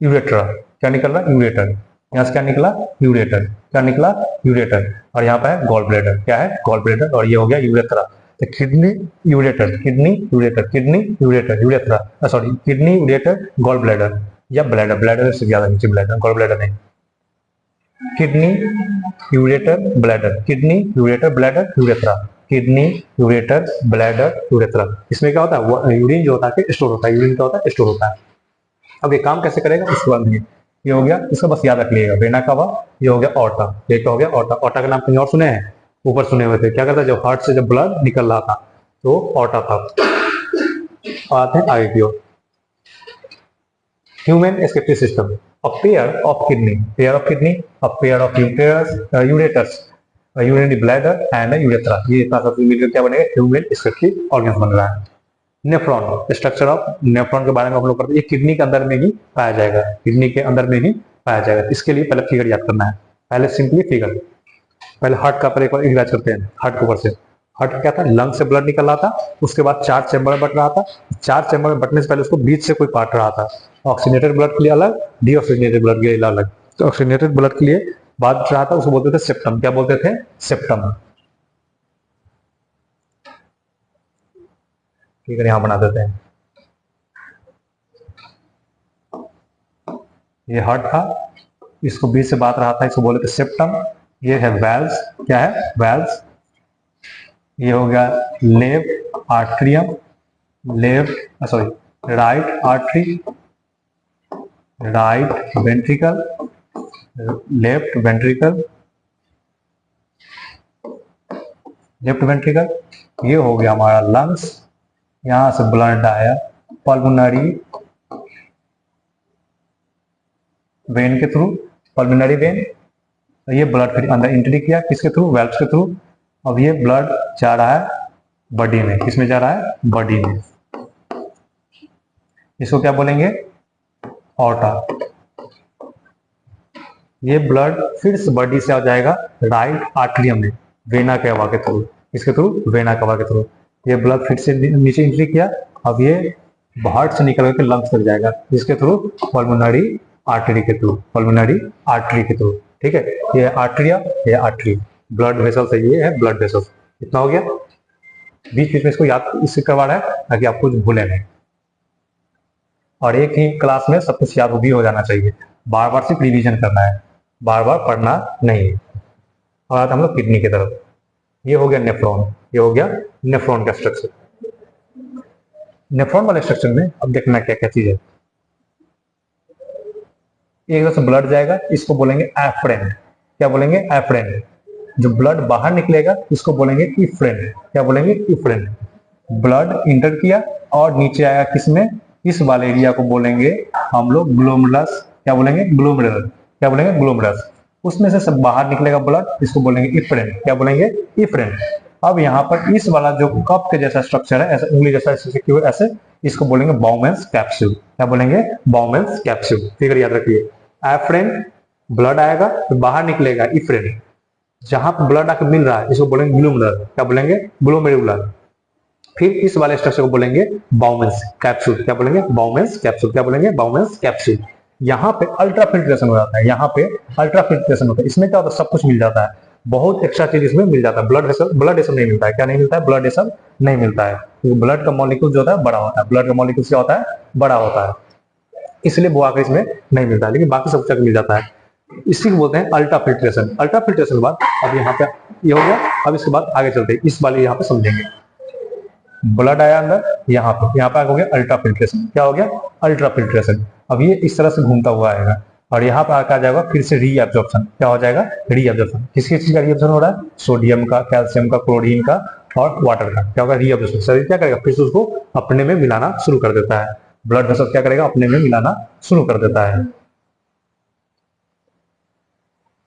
यूरेट्रा। क्या निकल रहा है, यूरेटर। यहां से क्या निकला, यूरेटर। क्या निकला, यूरेटर। और यहाँ पे है गॉल ब्लैडर, क्या है, गॉल ब्लैडर। और ये हो गया यूरेथ्रा। तो kidney ureter, kidney ureter, kidney ureter, urethra, sorry kidney ureter gall bladder या ब्लैडर, ब्लैडर से ज्यादा नीचे ब्लैडर, गॉल ब्लैडर नहीं। Kidney ureter bladder, kidney ureter bladder urethra, kidney ureter bladder urethra. इसमें क्या होता है, यूरिन जो होता है स्टोर होता है, यूरिन क्या होता है, स्टोर होता है। अब ये काम कैसे करेगा इसके बाद में, ये हो गया, इसको बस याद रख लीजिएगा, वेना कावा, ये हो गया ऑर्टा, ये क्या हो गया, ऑर्टा। ऑर्टा का नाम कहीं और सुने हैं, ऊपर सुने हुए थे। क्या करता है, जब हार्ट से जब ब्लड निकल रहा था तो ऑर्टा था। आते हैं आगे की ओर, human excretory system, a pair of kidney, pair of kidney, a pair of ureters, urinary bladder and urethra. ये इतना सब मिलकर क्या बनेगा, ह्यूमन एक्सक्रीटरी ऑर्गन्स बन रहा है। नेफ्रॉन, स्ट्रक्चर ऑफ नेफ्रॉन के बारे में हम लोग करते हैं। ये किडनी के अंदर में ही पाया जाएगा, किडनी के अंदर में ही पाया जाएगा। इसके लिए पहले फिगर याद करना है, पहले सिंपली फिगर। पहले हार्ट का पर एक बार रिवाइज करते हैं, हार्ट के ऊपर से। हार्ट क्या था, लंग से ब्लड निकल रहा था, उसके बाद 4 चैम्बर में बट रहा था। 4 चैम्बर में बटने से पहले उसको बीच से कोई पार्ट रहा था। ऑक्सीजनेटेड ब्लड के लिए अलग, डीऑक्सीजनेटेड ब्लड के लिए अलग। तो ऑक्सीजनेटेड ब्लड के लिए बात रहा था, उसको बोलते थे सेप्टम। क्या बोलते थे, सेप्टम। फिगर यहां बना देते हैं। ये हार्ट था, इसको बीच से बात रहा था, इसको बोले थे सेप्टम। ये है वेल्स, क्या है, वेल्स। ये हो गया left atrium, left sorry right artery, right ventricle, left ventricle, left ventricle. ये हो गया हमारा लंग्स, यहां से ब्लड आया पल्मोनरी वेन के थ्रू, पल्मोनरी वेन, ये ब्लड फिर अंदर एंट्री किया किसके थ्रू, वेल्व्स के थ्रू। अब ये ब्लड जा रहा है बॉडी में, किसमें जा रहा है, बॉडी में। इसको क्या बोलेंगे, ऑर्टा। ये ब्लड फिर से बॉडी से आ जाएगा राइट आर्टरियम में, वेना केवा के थ्रू, इसके थ्रू, वेना केवा के थ्रू। ये ब्लड फिर से नीचे एंट्री किया, अब ये हार्ट से निकल के लंग्स तक जाएगा, इसके थ्रू, पल्मोनरी आर्टरी के थ्रू, पल्मोनरी आर्टरी के थ्रू। ठीक है, ये आर्टरिया, ये आर्टरी, ब्लड वेसल्स है, ये है ब्लड वेसल्स। इतना हो गया। बीच बीच में इसको याद इससे करवा रहा है ताकि आप कुछ भूले नहीं, और एक ही क्लास में सब कुछ याद भी हो जाना चाहिए। बार बार सिर्फ रिवीजन करना है, बार बार पढ़ना नहीं। और आता हम लोग किडनी की तरफ। ये हो गया नेफ्रॉन, ये हो गया नेफ्रॉन का स्ट्रक्चर। नेफ्रॉन वाले स्ट्रक्चर में अब देखना क्या क्या चीज है। एक तरह से ब्लड जाएगा, इसको बोलेंगे एफ्रेंट। क्या बोलेंगे, एफ्रेंट। जो ब्लड बाहर निकलेगा इसको बोलेंगे इफ्रेंट। क्या बोलेंगे, इफ्रेंट। ब्लड इंटर किया और नीचे आया किसमें, इस वाले एरिया को बोलेंगे हम लोग ग्लोमेरुलस। क्या बोलेंगे, ग्लोमेरुलस। क्या बोलेंगे, ग्लोमेरुलस। उसमें से सब बाहर निकलेगा ब्लड, इसको बोलेंगे इफ्रेंट। क्या बोलेंगे, इफ्रेंट। अब यहाँ पर इस वाला जो कप के जैसा स्ट्रक्चर है, ऐसा उंगली जैसा ऐसे, इसको बोलेंगे बाउमेंस कैप्सूल। क्या बोलेंगे, बाउमेंस कैप्सूल। फिगर याद रखिए, एफ्रेंट, ब्लड आएगा तो बाहर निकलेगा इफ्रेंट। जहां पर ब्लड आकर मिल रहा है इसको बोलेंगे ग्लोमेरुलर। क्या बोलेंगे, ग्लोमेरुलर। फिर इस वाले स्ट्रक्चर को बोलेंगे बाउमेंस कैप्सूल। क्या बोलेंगे, बाउमेंस कैप्सूल। क्या बोलेंगे, बाउमेंस कैप्सूल। यहाँ पे अल्ट्रा फिल्ट्रेशन हो जाता है, यहाँ पे अल्ट्रा फिल्ट्रेशन होता है। इसमें क्या होता है, सब कुछ मिल जाता है, बहुत एक्स्ट्रा चीज इसमें मिल जाता है। ब्लड ये सब नहीं मिलता है। क्या नहीं मिलता है, ब्लड ये सब नहीं मिलता है, क्योंकि ब्लड का मॉलिक्यूल जो होता है बड़ा होता है। ब्लड का मॉलिक्यूल क्या होता है, बड़ा होता है, इसलिए वो आकर इसमें नहीं मिलता है, लेकिन बाकी सब जगह मिल जाता है। इसी को बोलते हैं अल्ट्रा फिल्ट्रेशन। अल्ट्रा फिल्ट्रेशन के बाद अब यहाँ पे ये हो गया। अब इसके बाद आगे चलते हैं, इस वाले यहाँ पे समझेंगे। ब्लड आया अंदर, यहाँ पे हो गया अल्ट्रा फिल्ट्रेशन। क्या हो गया, अल्ट्रा फिल्ट्रेशन। अब ये इस तरह से घूमता हुआ आएगा और यहाँ पर आकर आ जाएगा फिर से रीअब्जॉर्प्शन। क्या हो जाएगा, रीअब्जॉर्प्शन। किस चीज का रीअब्जॉर्प्शन हो रहा है, सोडियम का, कैल्शियम का, क्लोरीन का और वाटर का। क्या होगा, रीअब्जॉर्प्शन। शरीर क्या करेगा, फिर से उसको अपने में मिलाना शुरू कर देता है। ब्लड वेसल क्या करेगा, अपने में मिलाना शुरू कर देता है।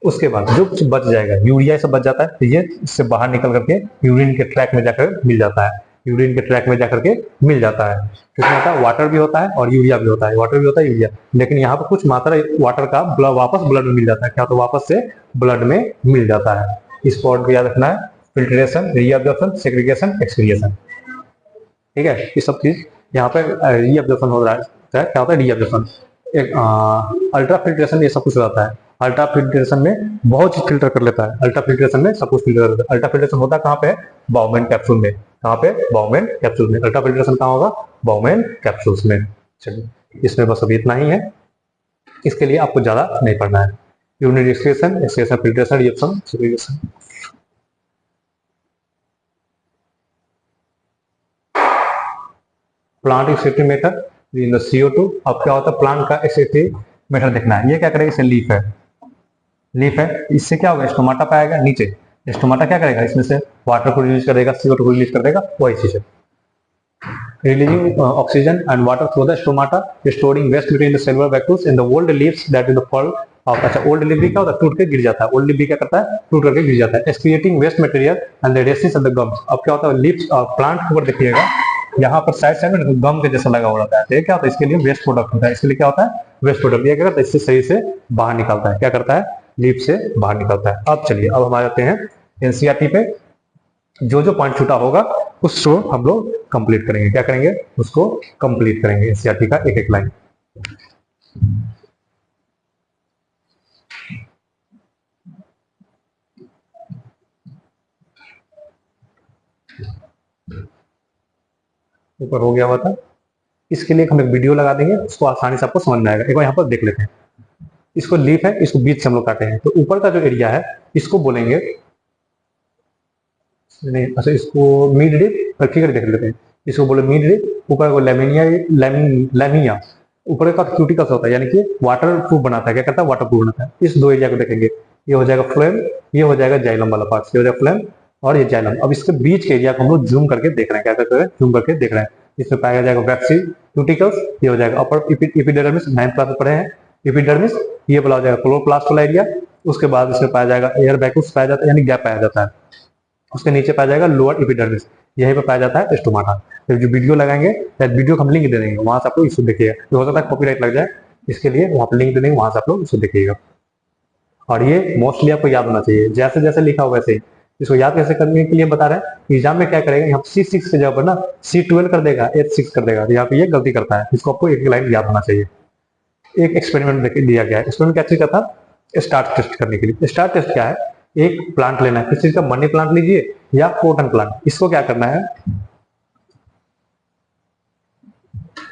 उसके बाद जो कुछ बच जाएगा, यूरिया सब बच जाता है, तो ये इससे बाहर निकल करके यूरिन के ट्रैक में जाकर मिल जाता है। यूरिन के ट्रैक में जाकर के मिल जाता है। किसमें होता है, वाटर भी होता है और यूरिया भी होता है। वाटर भी होता है, यूरिया, लेकिन यहाँ पर कुछ मात्रा वाटर का वापस ब्लड में मिल जाता है। क्या होता है, वापस से ब्लड में मिल जाता है। इस पॉइंट को याद रखना है, फिल्ट्रेशन, रीअब्जॉर्प्शन, सेग्रीगेशन, एक्सक्रिएशन। ठीक है, ये सब चीज यहाँ पे रीअब्जॉर्प्शन हो रहा है। क्या होता है, रीअब्जॉर्प्शन। एक अल्ट्रा फिल्ट्रेशन ये सब कुछ रहता है। अल्ट्रा फिल्ट्रेशन में बहुत चीज फिल्टर कर लेता है। अल्ट्रा फिल्ट्रेशन में सब कुछ फिल्टर करता है। अल्ट्रा फिल्ट्रेशन होता है कहाँ पे, बाउमेन कैप्सूल में। कहाँ पे, बाउमेन कैप्सूल में। अल्ट्रा फिल्ट्रेशन कहाँ होगा, बाउमेन कैप्सूल्स में। चलिए, इसमें बस अभी इतना ही है, इसके लिए आपको ज्यादा नहीं पढ़ना है। Unit excretion, excretion, filtration, reaction, segregation. Plant excretive method in the CO2। अब क्या होता है, प्लांट का एक्सक्रीटिव मेथड देखना है। ये क्या करेगा, इसे लीफ है, लीफ है, इससे क्या होगा, स्टोमाटा पाएगा नीचे। स्टोमाटा क्या करेगा, इसमें से वाटर को रिलीज कर देगा, CO2 को रिलीज कर देगा, वही चीज है। Releasing oxygen and water through the stomata, storing waste between the cellular vacuoles in the old leaves that is the fall off. अच्छा, ओल्ड लीफ भी क्या होता है, टूट के गिर जाता है। ओल्ड लीफ भी क्या करता है, टूट करके गिर जाता है। Excreting waste material and the recess of the gums. अब क्या होता है, लीव्स प्लांट के ऊपर देखिएगा, यहाँ पर साइड में गम के जैसा लगा हुआ रहता है। क्या होता है, इसके लिए वेस्ट प्रोडक्ट होता है। इसके लिए क्या होता है, वेस्ट प्रोडक्ट। ये क्या करता है, इससे सही से बाहर निकलता है। क्या करता है, लीफ से बाहर निकलता है। अब चलिए, अब हम आ जाते हैं एनसीईआरटी पे। जो जो पॉइंट छूटा होगा उसको हम लोग कंप्लीट करेंगे। क्या करेंगे, उसको कंप्लीट करेंगे, एनसीईआरटी का एक एक लाइन। ऊपर हो गया हुआ था, इसके लिए हम एक वीडियो लगा देंगे, उसको आसानी से आपको समझ में आएगा। एक बार यहाँ पर देख लेते हैं। इसको लीफ है, इसको बीच से हम लोग काटे हैं, तो ऊपर का जो एरिया है इसको बोलेंगे नहीं, अच्छा इसको मिड रिब, फिगर देख लेते हैं। इसको बोले मिड रिब। ऊपर को लैमिनिया, ऊपर का क्यूटिकल्स होता है, यानी कि वाटर प्रूफ बनाता है। क्या करता है, वाटर प्रूफ बनाता है। इस दो एरिया को देखेंगे, ये हो जाएगा फ्लोएम, ये हो जाएगा जाइलम वाला पार्ट। ये हो जाएगा फ्लोएम और ये जाइलम। अब इसके बीच के एरिया को हम लोग जूम करके देख रहे हैं। क्या करते हैं, जूम करके देख रहे हैं। इसमें पाया जाएगा वैक्सी क्यूटिकल्स, ये हो जाएगा अपर एपिडर्मिस, 9th क्लास में पढ़े हैं। एपिडर्मिस ये बोला जाएगा क्लोरोप्लास्ट वाला एरिया। उसके बाद इसमें पाया जाएगा एयर वैक्यूल्स पाया जाता है, यानी गैप पाया जाता है। उसके नीचे पाया जाएगा लोअर एपिडर्मिस, यहीं पर पाया जाता है स्टोमाटा। तो जो वीडियो लगाएंगे या वीडियो को हम लिंक दे देंगे, वहां से आप लोग इसको देखिएगा। तो हो सकता है कॉपीराइट लग जाए, इसके लिए वहां पर लिंक दे देंगे, वहां से आप लोग इसको देखिएगा। और ये मोस्टली आपको याद होना चाहिए, जैसे जैसे लिखा हुआ वैसे ही। इसको याद कैसे करने के लिए बता रहे हैं, एग्जाम में क्या करेगा, यहाँ C6 के जगह पर ना C12 कर देगा, H6 कर देगा, तो यहाँ पे ये गलती करता है। इसको आपको एक लाइन याद होना चाहिए। एक एक्सपेरिमेंट दिया गया है, एक्सपेरिमेंट क्या चीज का था, स्टार्च टेस्ट करने के लिए। स्टार्च टेस्ट क्या है, एक प्लांट लेना है, किस चीज का, मनी प्लांट लीजिए या कॉटन प्लांट। इसको क्या करना है,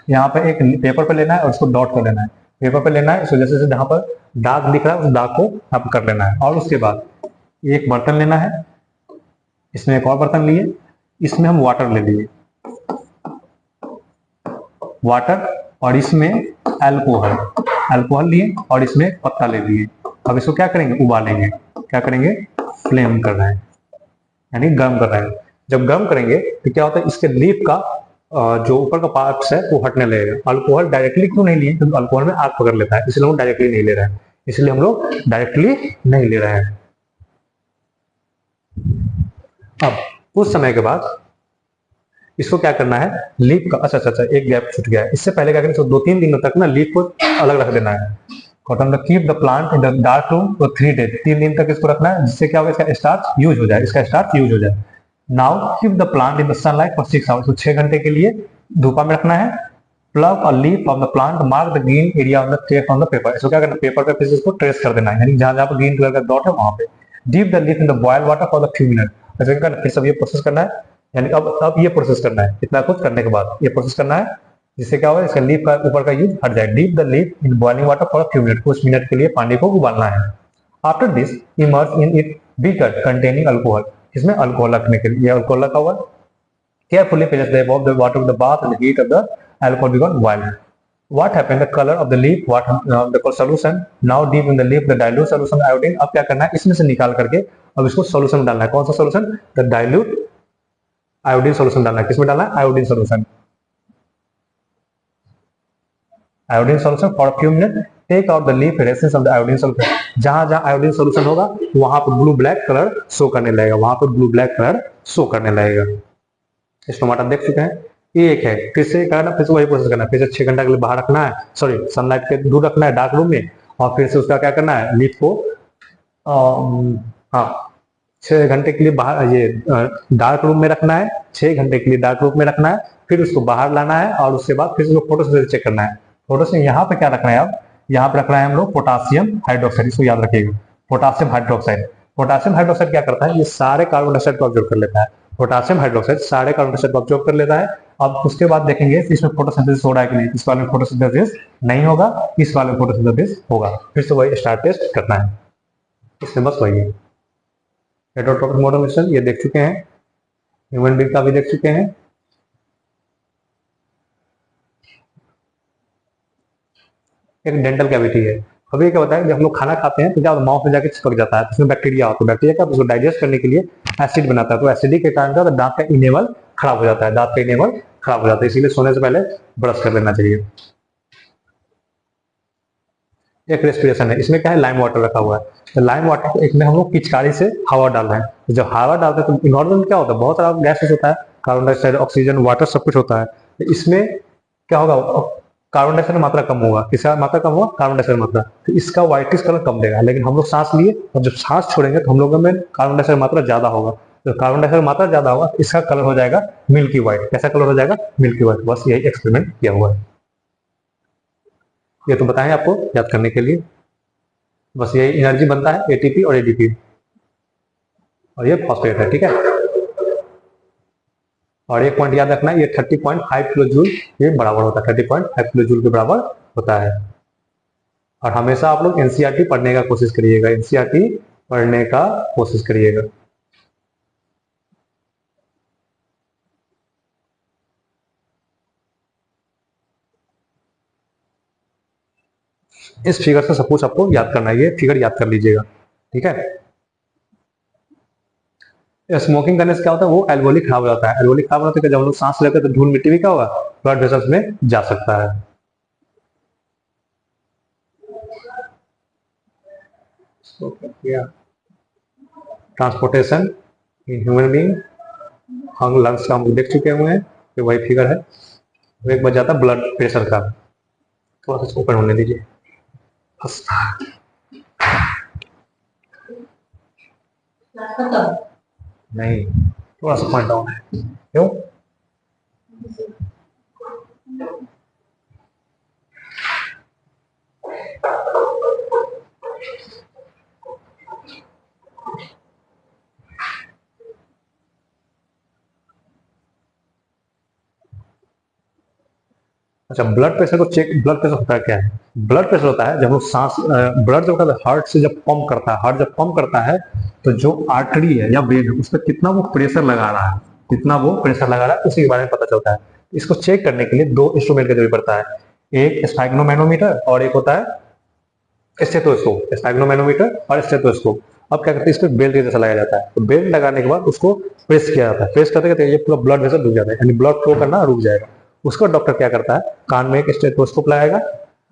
यहाँ पे एक पेपर पे लेना है और उसको डॉट कर लेना है। पेपर पे लेना है, इस वजह से जहां पर दाग दिख रहा है उस दाग को आप कर लेना है। और उसके बाद एक बर्तन लेना है, इसमें एक और बर्तन लिए, इसमें हम वाटर ले लिए, वाटर, और इसमें अल्कोहल लिए, और इसमें पत्ता ले लिए। अब इसको क्या करेंगे, उबालेंगे। क्या करेंगे, फ्लेम कर रहे हैं, यानी गर्म कर रहे हैं। जब गर्म करेंगे तो क्या होता है, इसके लीफ का जो ऊपर का पार्ट्स है वो हटने लगेगा। अल्कोहल डायरेक्टली क्यों नहीं लिए, क्योंकि अल्कोहल में आग पकड़ लेता है, इसलिए हम डायरेक्टली नहीं ले रहे हैं। इसलिए हम लोग डायरेक्टली नहीं ले रहे हैं। अब कुछ समय के बाद इसको क्या करना है, लीफ का, अच्छा एक गैप छूट गया है। इससे पहले क्या करें, 2-3 दिनों तक ना लीफ को अलग रख देना है। Cotton keep the plant in the dark room for 3 days, 3 दिन तक इसको रखना है, जिससे क्या होगा, इसका स्टार्च यूज हो जाए, इसका स्टार्च यूज हो जाए। Now keep the plant in the sunlight for 6 hours, तो 6 घंटे के लिए धूपा में रखना है। Plug a leaf of the plant, mark the green area on the trace on the paper, इसको क्या करना है, पेपर पे फिर इसको ट्रेस कर देना है, यानी जहां जहां पर ग्रीन कलर का डॉट है वहां पे। Deep the leaf in the boiled water for the few minute, ऐसे क्या करना, फिर सब ये प्रोसेस करना है, यानी अब ये प्रोसेस करना है, इतना कुछ करने के बाद ये प्रोसेस करना है, जिससे क्या होगा, इसका लीफ का ऊपर का यूज हट जाए। Deep the leaf in boiling water for few minute, कुछ मिनट के लिए पानी को उबालना है। After this emerge in it beaker containing alcohol, इसमें अल्कोहल रखने के लिए अल्कोहल रखा हुआ। Carefully place the above the water of the bath and the heat of the alcohol become boiled. What happened, the color of the leaf, what the solution, now deep in the leaf the dilute solution iodine। अब क्या करना है, इसमें से निकाल करके अब इसको सोल्यूशन में डालना है। कौन सा solution, the dilute iodine solution डालना है। किसमें डालना है, iodine solution, iodine solution for few minute. Take out the leaf recess of the iodine solution, जहां जहां आयोडीन सोल्यूशन होगा वहां पर ब्लू ब्लैक कलर शो करने लगेगा, वहां पर ब्लू ब्लैक कलर शो करने लगेगा। स्टोमाटा देख चुके हैं, ये एक है। फिर से करना, फिर से वही प्रोसेस करना है, फिर से 6 घंटा के लिए बाहर रखना है, सॉरी सनलाइट के दूर रखना है, डार्क रूम में। और फिर से उसका क्या करना है, लीफ को हाँ 6 घंटे के लिए बाहर ये डार्क रूम में रखना है, 6 घंटे के लिए डार्क रूम में रखना है। फिर उसको बाहर लाना है और उसके बाद फिर उसको फोटो से चेक करना है। फोटो से यहाँ पे क्या रखना है, अब यहाँ पे रखना है हम लोग पोटासियम हाइड्रोक्साइड, इसको याद रखिएगा, पोटासियम हाइड्रोक्साइड। पोटासियम हाइड्रोक्साइड क्या करता है, ये सारे कार्बन डाइऑक्साइड को ऑब्जर्व कर लेता है। पोटासियम हाइड्रोक्साइड सारे कार्बन डाइऑक्साइड को ऑब्जर्व कर लेता है। अब उसके बाद देखेंगे इसमें फोटोसिंथेसिस हो रहा है कि नहीं। इस वाले में फोटोसिंथेसिस नहीं होगा, इस वाले में फोटोसिंथेसिस होगा। फिर से वही स्टार टेस्ट करना है, इसमें बस वही है। हेटेरोट्रोपिक मोड ऑफ मिक्सचर ये देख चुके हैं, ह्यूमन बीइंग का भी देख चुके हैं। एक डेंटल कैविटी है। अभी क्या होता है, जब हम लोग खाना खाते हैं तो क्या माउथ में जाके चिपक जाता है, उसमें बैक्टीरिया होता है। बैक्टीरिया का उसको डाइजेस्ट करने के लिए एसिड बनाता है, तो एसिडिक के कारण क्या होता है, दांत का इनेमल खराब हो जाता है, दांत का इनेमल खराब हो जाता है। इसीलिए सोने से पहले ब्रश कर लेना चाहिए। एक रेस्पिरेशन है, इसमें क्या है, लाइम वाटर रखा हुआ है। तो लाइम वाटर को एक में हम लोग पिचकारी से हवा डाल रहे हैं। तो जब हवा डालते हैं तो इन्वायरमेंट क्या होता है, बहुत सारा गैसेस होता है, कार्बन डाइऑक्साइड, ऑक्सीजन, वाटर सब कुछ होता है। तो इसमें क्या होगा, कार्बन डाइऑक्साइड की मात्रा कम होगा। किसका मात्रा कम होगा, कार्बन डाइऑक्साइड मात्रा। तो इसका व्हाइटिश कलर कम देगा। लेकिन हम लोग सांस लिए और जब सांस छोड़ेंगे तो हम लोगों में कार्बन डाइऑक्साइड मात्रा ज्यादा होगा। तो कार्बन डाइऑक्साइड मात्रा ज्यादा होगा, इसका कलर हो जाएगा मिल्की व्हाइट। कैसा कलर हो जाएगा, मिल्की व्हाइट। बस यही एक्सपेरिमेंट किया हुआ है। ये तो बताएं आपको याद करने के लिए, बस यही एनर्जी बनता है, एटीपी और एडीपी, और ये फॉस्फेट है, ठीक है। और एक पॉइंट याद रखना है, ये 30.5 किलो जूल ये बराबर होता है, 30.5 किलो जूल के बराबर होता है। और हमेशा आप लोग एनसीईआरटी पढ़ने का कोशिश करिएगा, एनसीईआरटी पढ़ने का कोशिश करिएगा। इस फिगर से सब कुछ आपको याद करना है, ये फिगर याद कर लीजिएगा, ठीक है। स्मोकिंग करने से क्या होता है, वो एल्वेओली खराब हो जाता है। एल्वेओली खराब होता है, जब हम लोग सांस लेते हैं तो धूल मिट्टी भी क्या होगा, ब्लड वेसल्स में जा सकता है। ट्रांसपोर्टेशन इन ह्यूमन बीइंग, हम लंग्स का हम देख चुके हुए हैं, तो वही फिगर है। एक बच जाता ब्लड प्रेशर का, थोड़ा सा ओपन होने दीजिए। नहीं, थोड़ा सा पॉइंट डाउन है, क्यों? अच्छा, ब्लड प्रेशर को चेक, ब्लड प्रेशर होता है क्या है? ब्लड प्रेशर होता है जब हम सांस, ब्लड जो होता है हार्ट से जब पंप करता है, हार्ट जब पंप करता है तो जो आर्टरी है या वेन है उस पर कितना वो प्रेशर लगा रहा है, कितना वो प्रेशर लगा रहा है, उसी के बारे में पता चलता है। इसको चेक करने के लिए दो इंस्ट्रूमेंट का जरूरत पड़ता है, एक स्फैग्नोमैनोमीटर और एक होता है स्टेथोस्कोप। स्फैग्नोमैनोमीटर और स्टेथोस्कोप। अब क्या करते हैं, इस पर बेल्ट जैसा लगाया जाता है, तो बेल्ट लगाने के बाद उसको प्रेस किया जाता है, प्रेस करते करते ये पूरा ब्लड प्रेशर रुक जाता है, यानी ब्लड फ्लो करना रुक जाएगा। उसको डॉक्टर क्या करता है, कान में एक स्टेथोस्कोप लगाएगा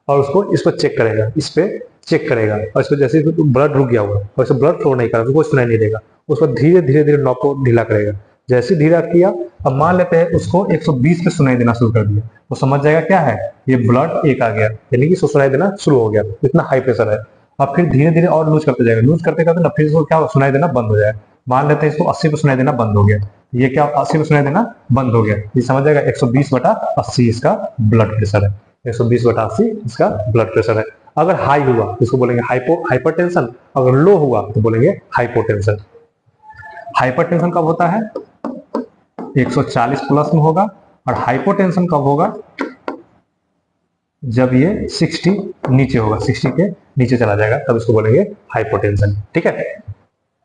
और उसको इस पर चेक करेगा, इस पे चेक करेगा, और इस पर जैसे ब्लड रुक गया हुआ और इसे ब्लड फ्लो नहीं कर रहा, कोई सुनाई नहीं देगा, उस पर धीरे धीरे धीरे नॉब को ढीला करेगा। जैसे ढीला किया, अब मान लेते हैं उसको 120 पे सुनाई देना शुरू कर दिया, तो समझ जाएगा क्या है, ये ब्लड एक आ गया, यानी कि सुनाई देना शुरू हो गया, इतना हाई प्रेशर है। अब फिर धीरे धीरे और लूज करते जाएगा, लूज करते करते ना फिर इसको क्या सुनाई देना बंद हो जाएगा। मान लेते हैं इसको 80 पे सुनाई देना बंद हो गया, ये क्या 80 पे सुनाई देना बंद हो गया, ये समझ जाएगा 120/80 इसका ब्लड प्रेशर है, 120/80 इसका ब्लड प्रेशर है। अगर हाई हुआ तो इसको बोलेंगे हाइपरटेंशन, अगर लो हुआ तो बोलेंगे हाइपोटेंशन। हाइपरटेंशन कब होता है, 140 प्लस में होगा, और हाइपोटेंशन कब होगा, जब ये 60 नीचे होगा, 60 के नीचे चला जाएगा, तब इसको बोलेंगे हाइपोटेंशन। ठीक है,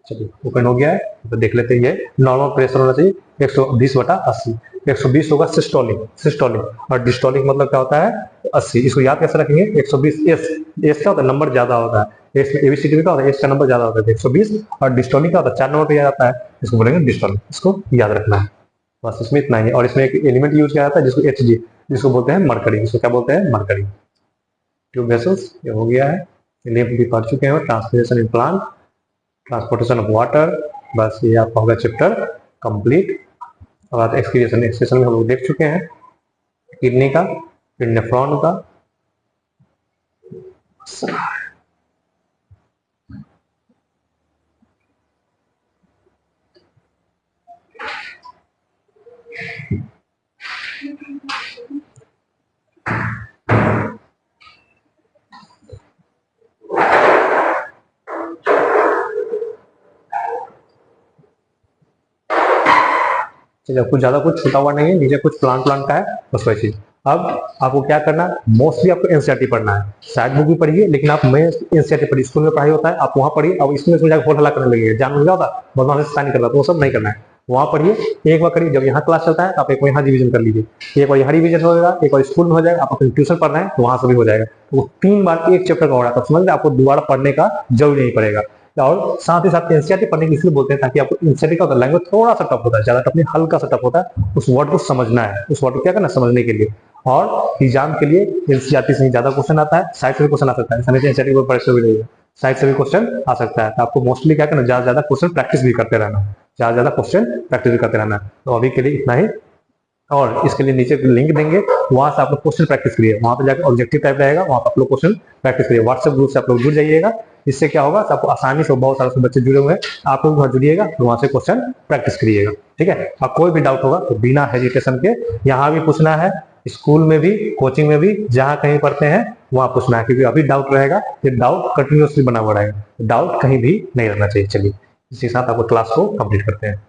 चलिए ओपन हो गया है, तो देख लेते हैं। ये नॉर्मल प्रेशर होना चाहिए 120/80, 120 होगा सिस्टोलिक, सिस्टोलिक, और डिस्टोलिक मतलब क्या होता है 80। इसको याद कैसे रखेंगे, 120 एस, एस का होता है नंबर ज्यादा होता है, एस में एबीसीडी में क्या होता है, एस का नंबर ज्यादा होता है 120, और डिस्टोलिक का होता है 4 नंबर पे याद आता है, इसको बोलेंगे डिस्टोलिक, इसको याद रखना है, बस इसमें इतना ही है। और इसमें एक एलिमेंट यूज किया जाता है जिसको Hg, जिसको बोलते हैं मरकरी, इसको क्या बोलते हैं मरकरी। ट्यूब वेसल्स ये हो गया है, इन्हें भी पढ़ चुके हैं, transportation in plant, transportation of water, बस ये आपका होगा चैप्टर कंप्लीट। और एक्सक्रीशन, एक्सक्रीशन में हम लोग देख चुके हैं किडनी का, फिर नेफ्रॉन का। कुछ ज्यादा कुछ छूटा हुआ नहीं है, नीचे कुछ प्लांट का है, बस वही चीज। अब आपको क्या करना है, मोस्टली आपको एनसीईआरटी पढ़ना है, साइड बुक भी पढ़िए, लेकिन आप मैं एनसीईआरटी पढ़िए, स्कूल में पढ़ाई होता है, आप वहाँ पढ़िए। अब इसमें जाकर होल हल्ला करने लगेगा, जान लग जाता बदमाशी साइन करता, तो वो सब नहीं करना है, वहाँ पढ़िए, एक बार करिए। जब यहाँ क्लास चलता है आप एक बार यहाँ रिविजन कर लीजिए, एक बार यहाँ रिविजन हो जाएगा, एक बार स्कूल में हो जाएगा, आप अपने ट्यूशन पढ़ रहे हैं तो वहाँ से भी हो जाएगा। तो 3 बार एक चैप्टर का हो रहा है, तो समझ आपको दोबारा पढ़ने का जरूरी नहीं पड़ेगा। और साथ ही साथ एनसीईआरटी पढ़ने की इसलिए बोलते हैं ताकि आपको एनसीईआरटी का लैंग्वेज थोड़ा सा टफ होता है, ज्यादा टफ नहीं, हल्का सा टफ होता है, उस वर्ड को समझना है, उस वर्ड को क्या करना समझने के लिए। और एग्जाम के लिए एनसीईआरटी से ज्यादा क्वेश्चन आता है, साइड से भी क्वेश्चन आ सकता है, एनसीईआरटी को परीक्षा भी रहेगा, साइड से भी क्वेश्चन आ सकता है। तो आपको मोस्टली क्या करना, ज्यादा क्वेश्चन प्रैक्टिस भी करते रहना, ज्यादा क्वेश्चन प्रैक्टिस भी करते रहना। तो अभी के लिए इतना ही, और इसके लिए नीचे लिंक देंगे, वहां से आप लोग क्वेश्चन प्रैक्टिस करिए, वहां पर जाकर ऑब्जेक्टिव टाइप रहेगा, वहां पर आप लोग क्वेश्चन प्रैक्टिस करिए। व्हाट्सएप ग्रुप से आप लोग जुड़ जाइएगा, इससे क्या होगा, आपको आसानी से, बहुत सारे बच्चे जुड़े हुए हैं, आप लोग वहां जुड़िएगा, तो वहां से क्वेश्चन प्रैक्टिस करिएगा। ठीक है, और कोई भी डाउट होगा तो बिना हेजिटेशन के यहाँ भी पूछना है, स्कूल में भी, कोचिंग में भी, जहाँ कहीं पढ़ते हैं वहां पूछना है, क्योंकि अभी डाउट रहेगा, ये डाउट कंटिन्यूसली बना हुआ रहेगा, डाउट कहीं भी नहीं रहना चाहिए। चलिए इसी के साथ आपको क्लास को कंप्लीट करते हैं।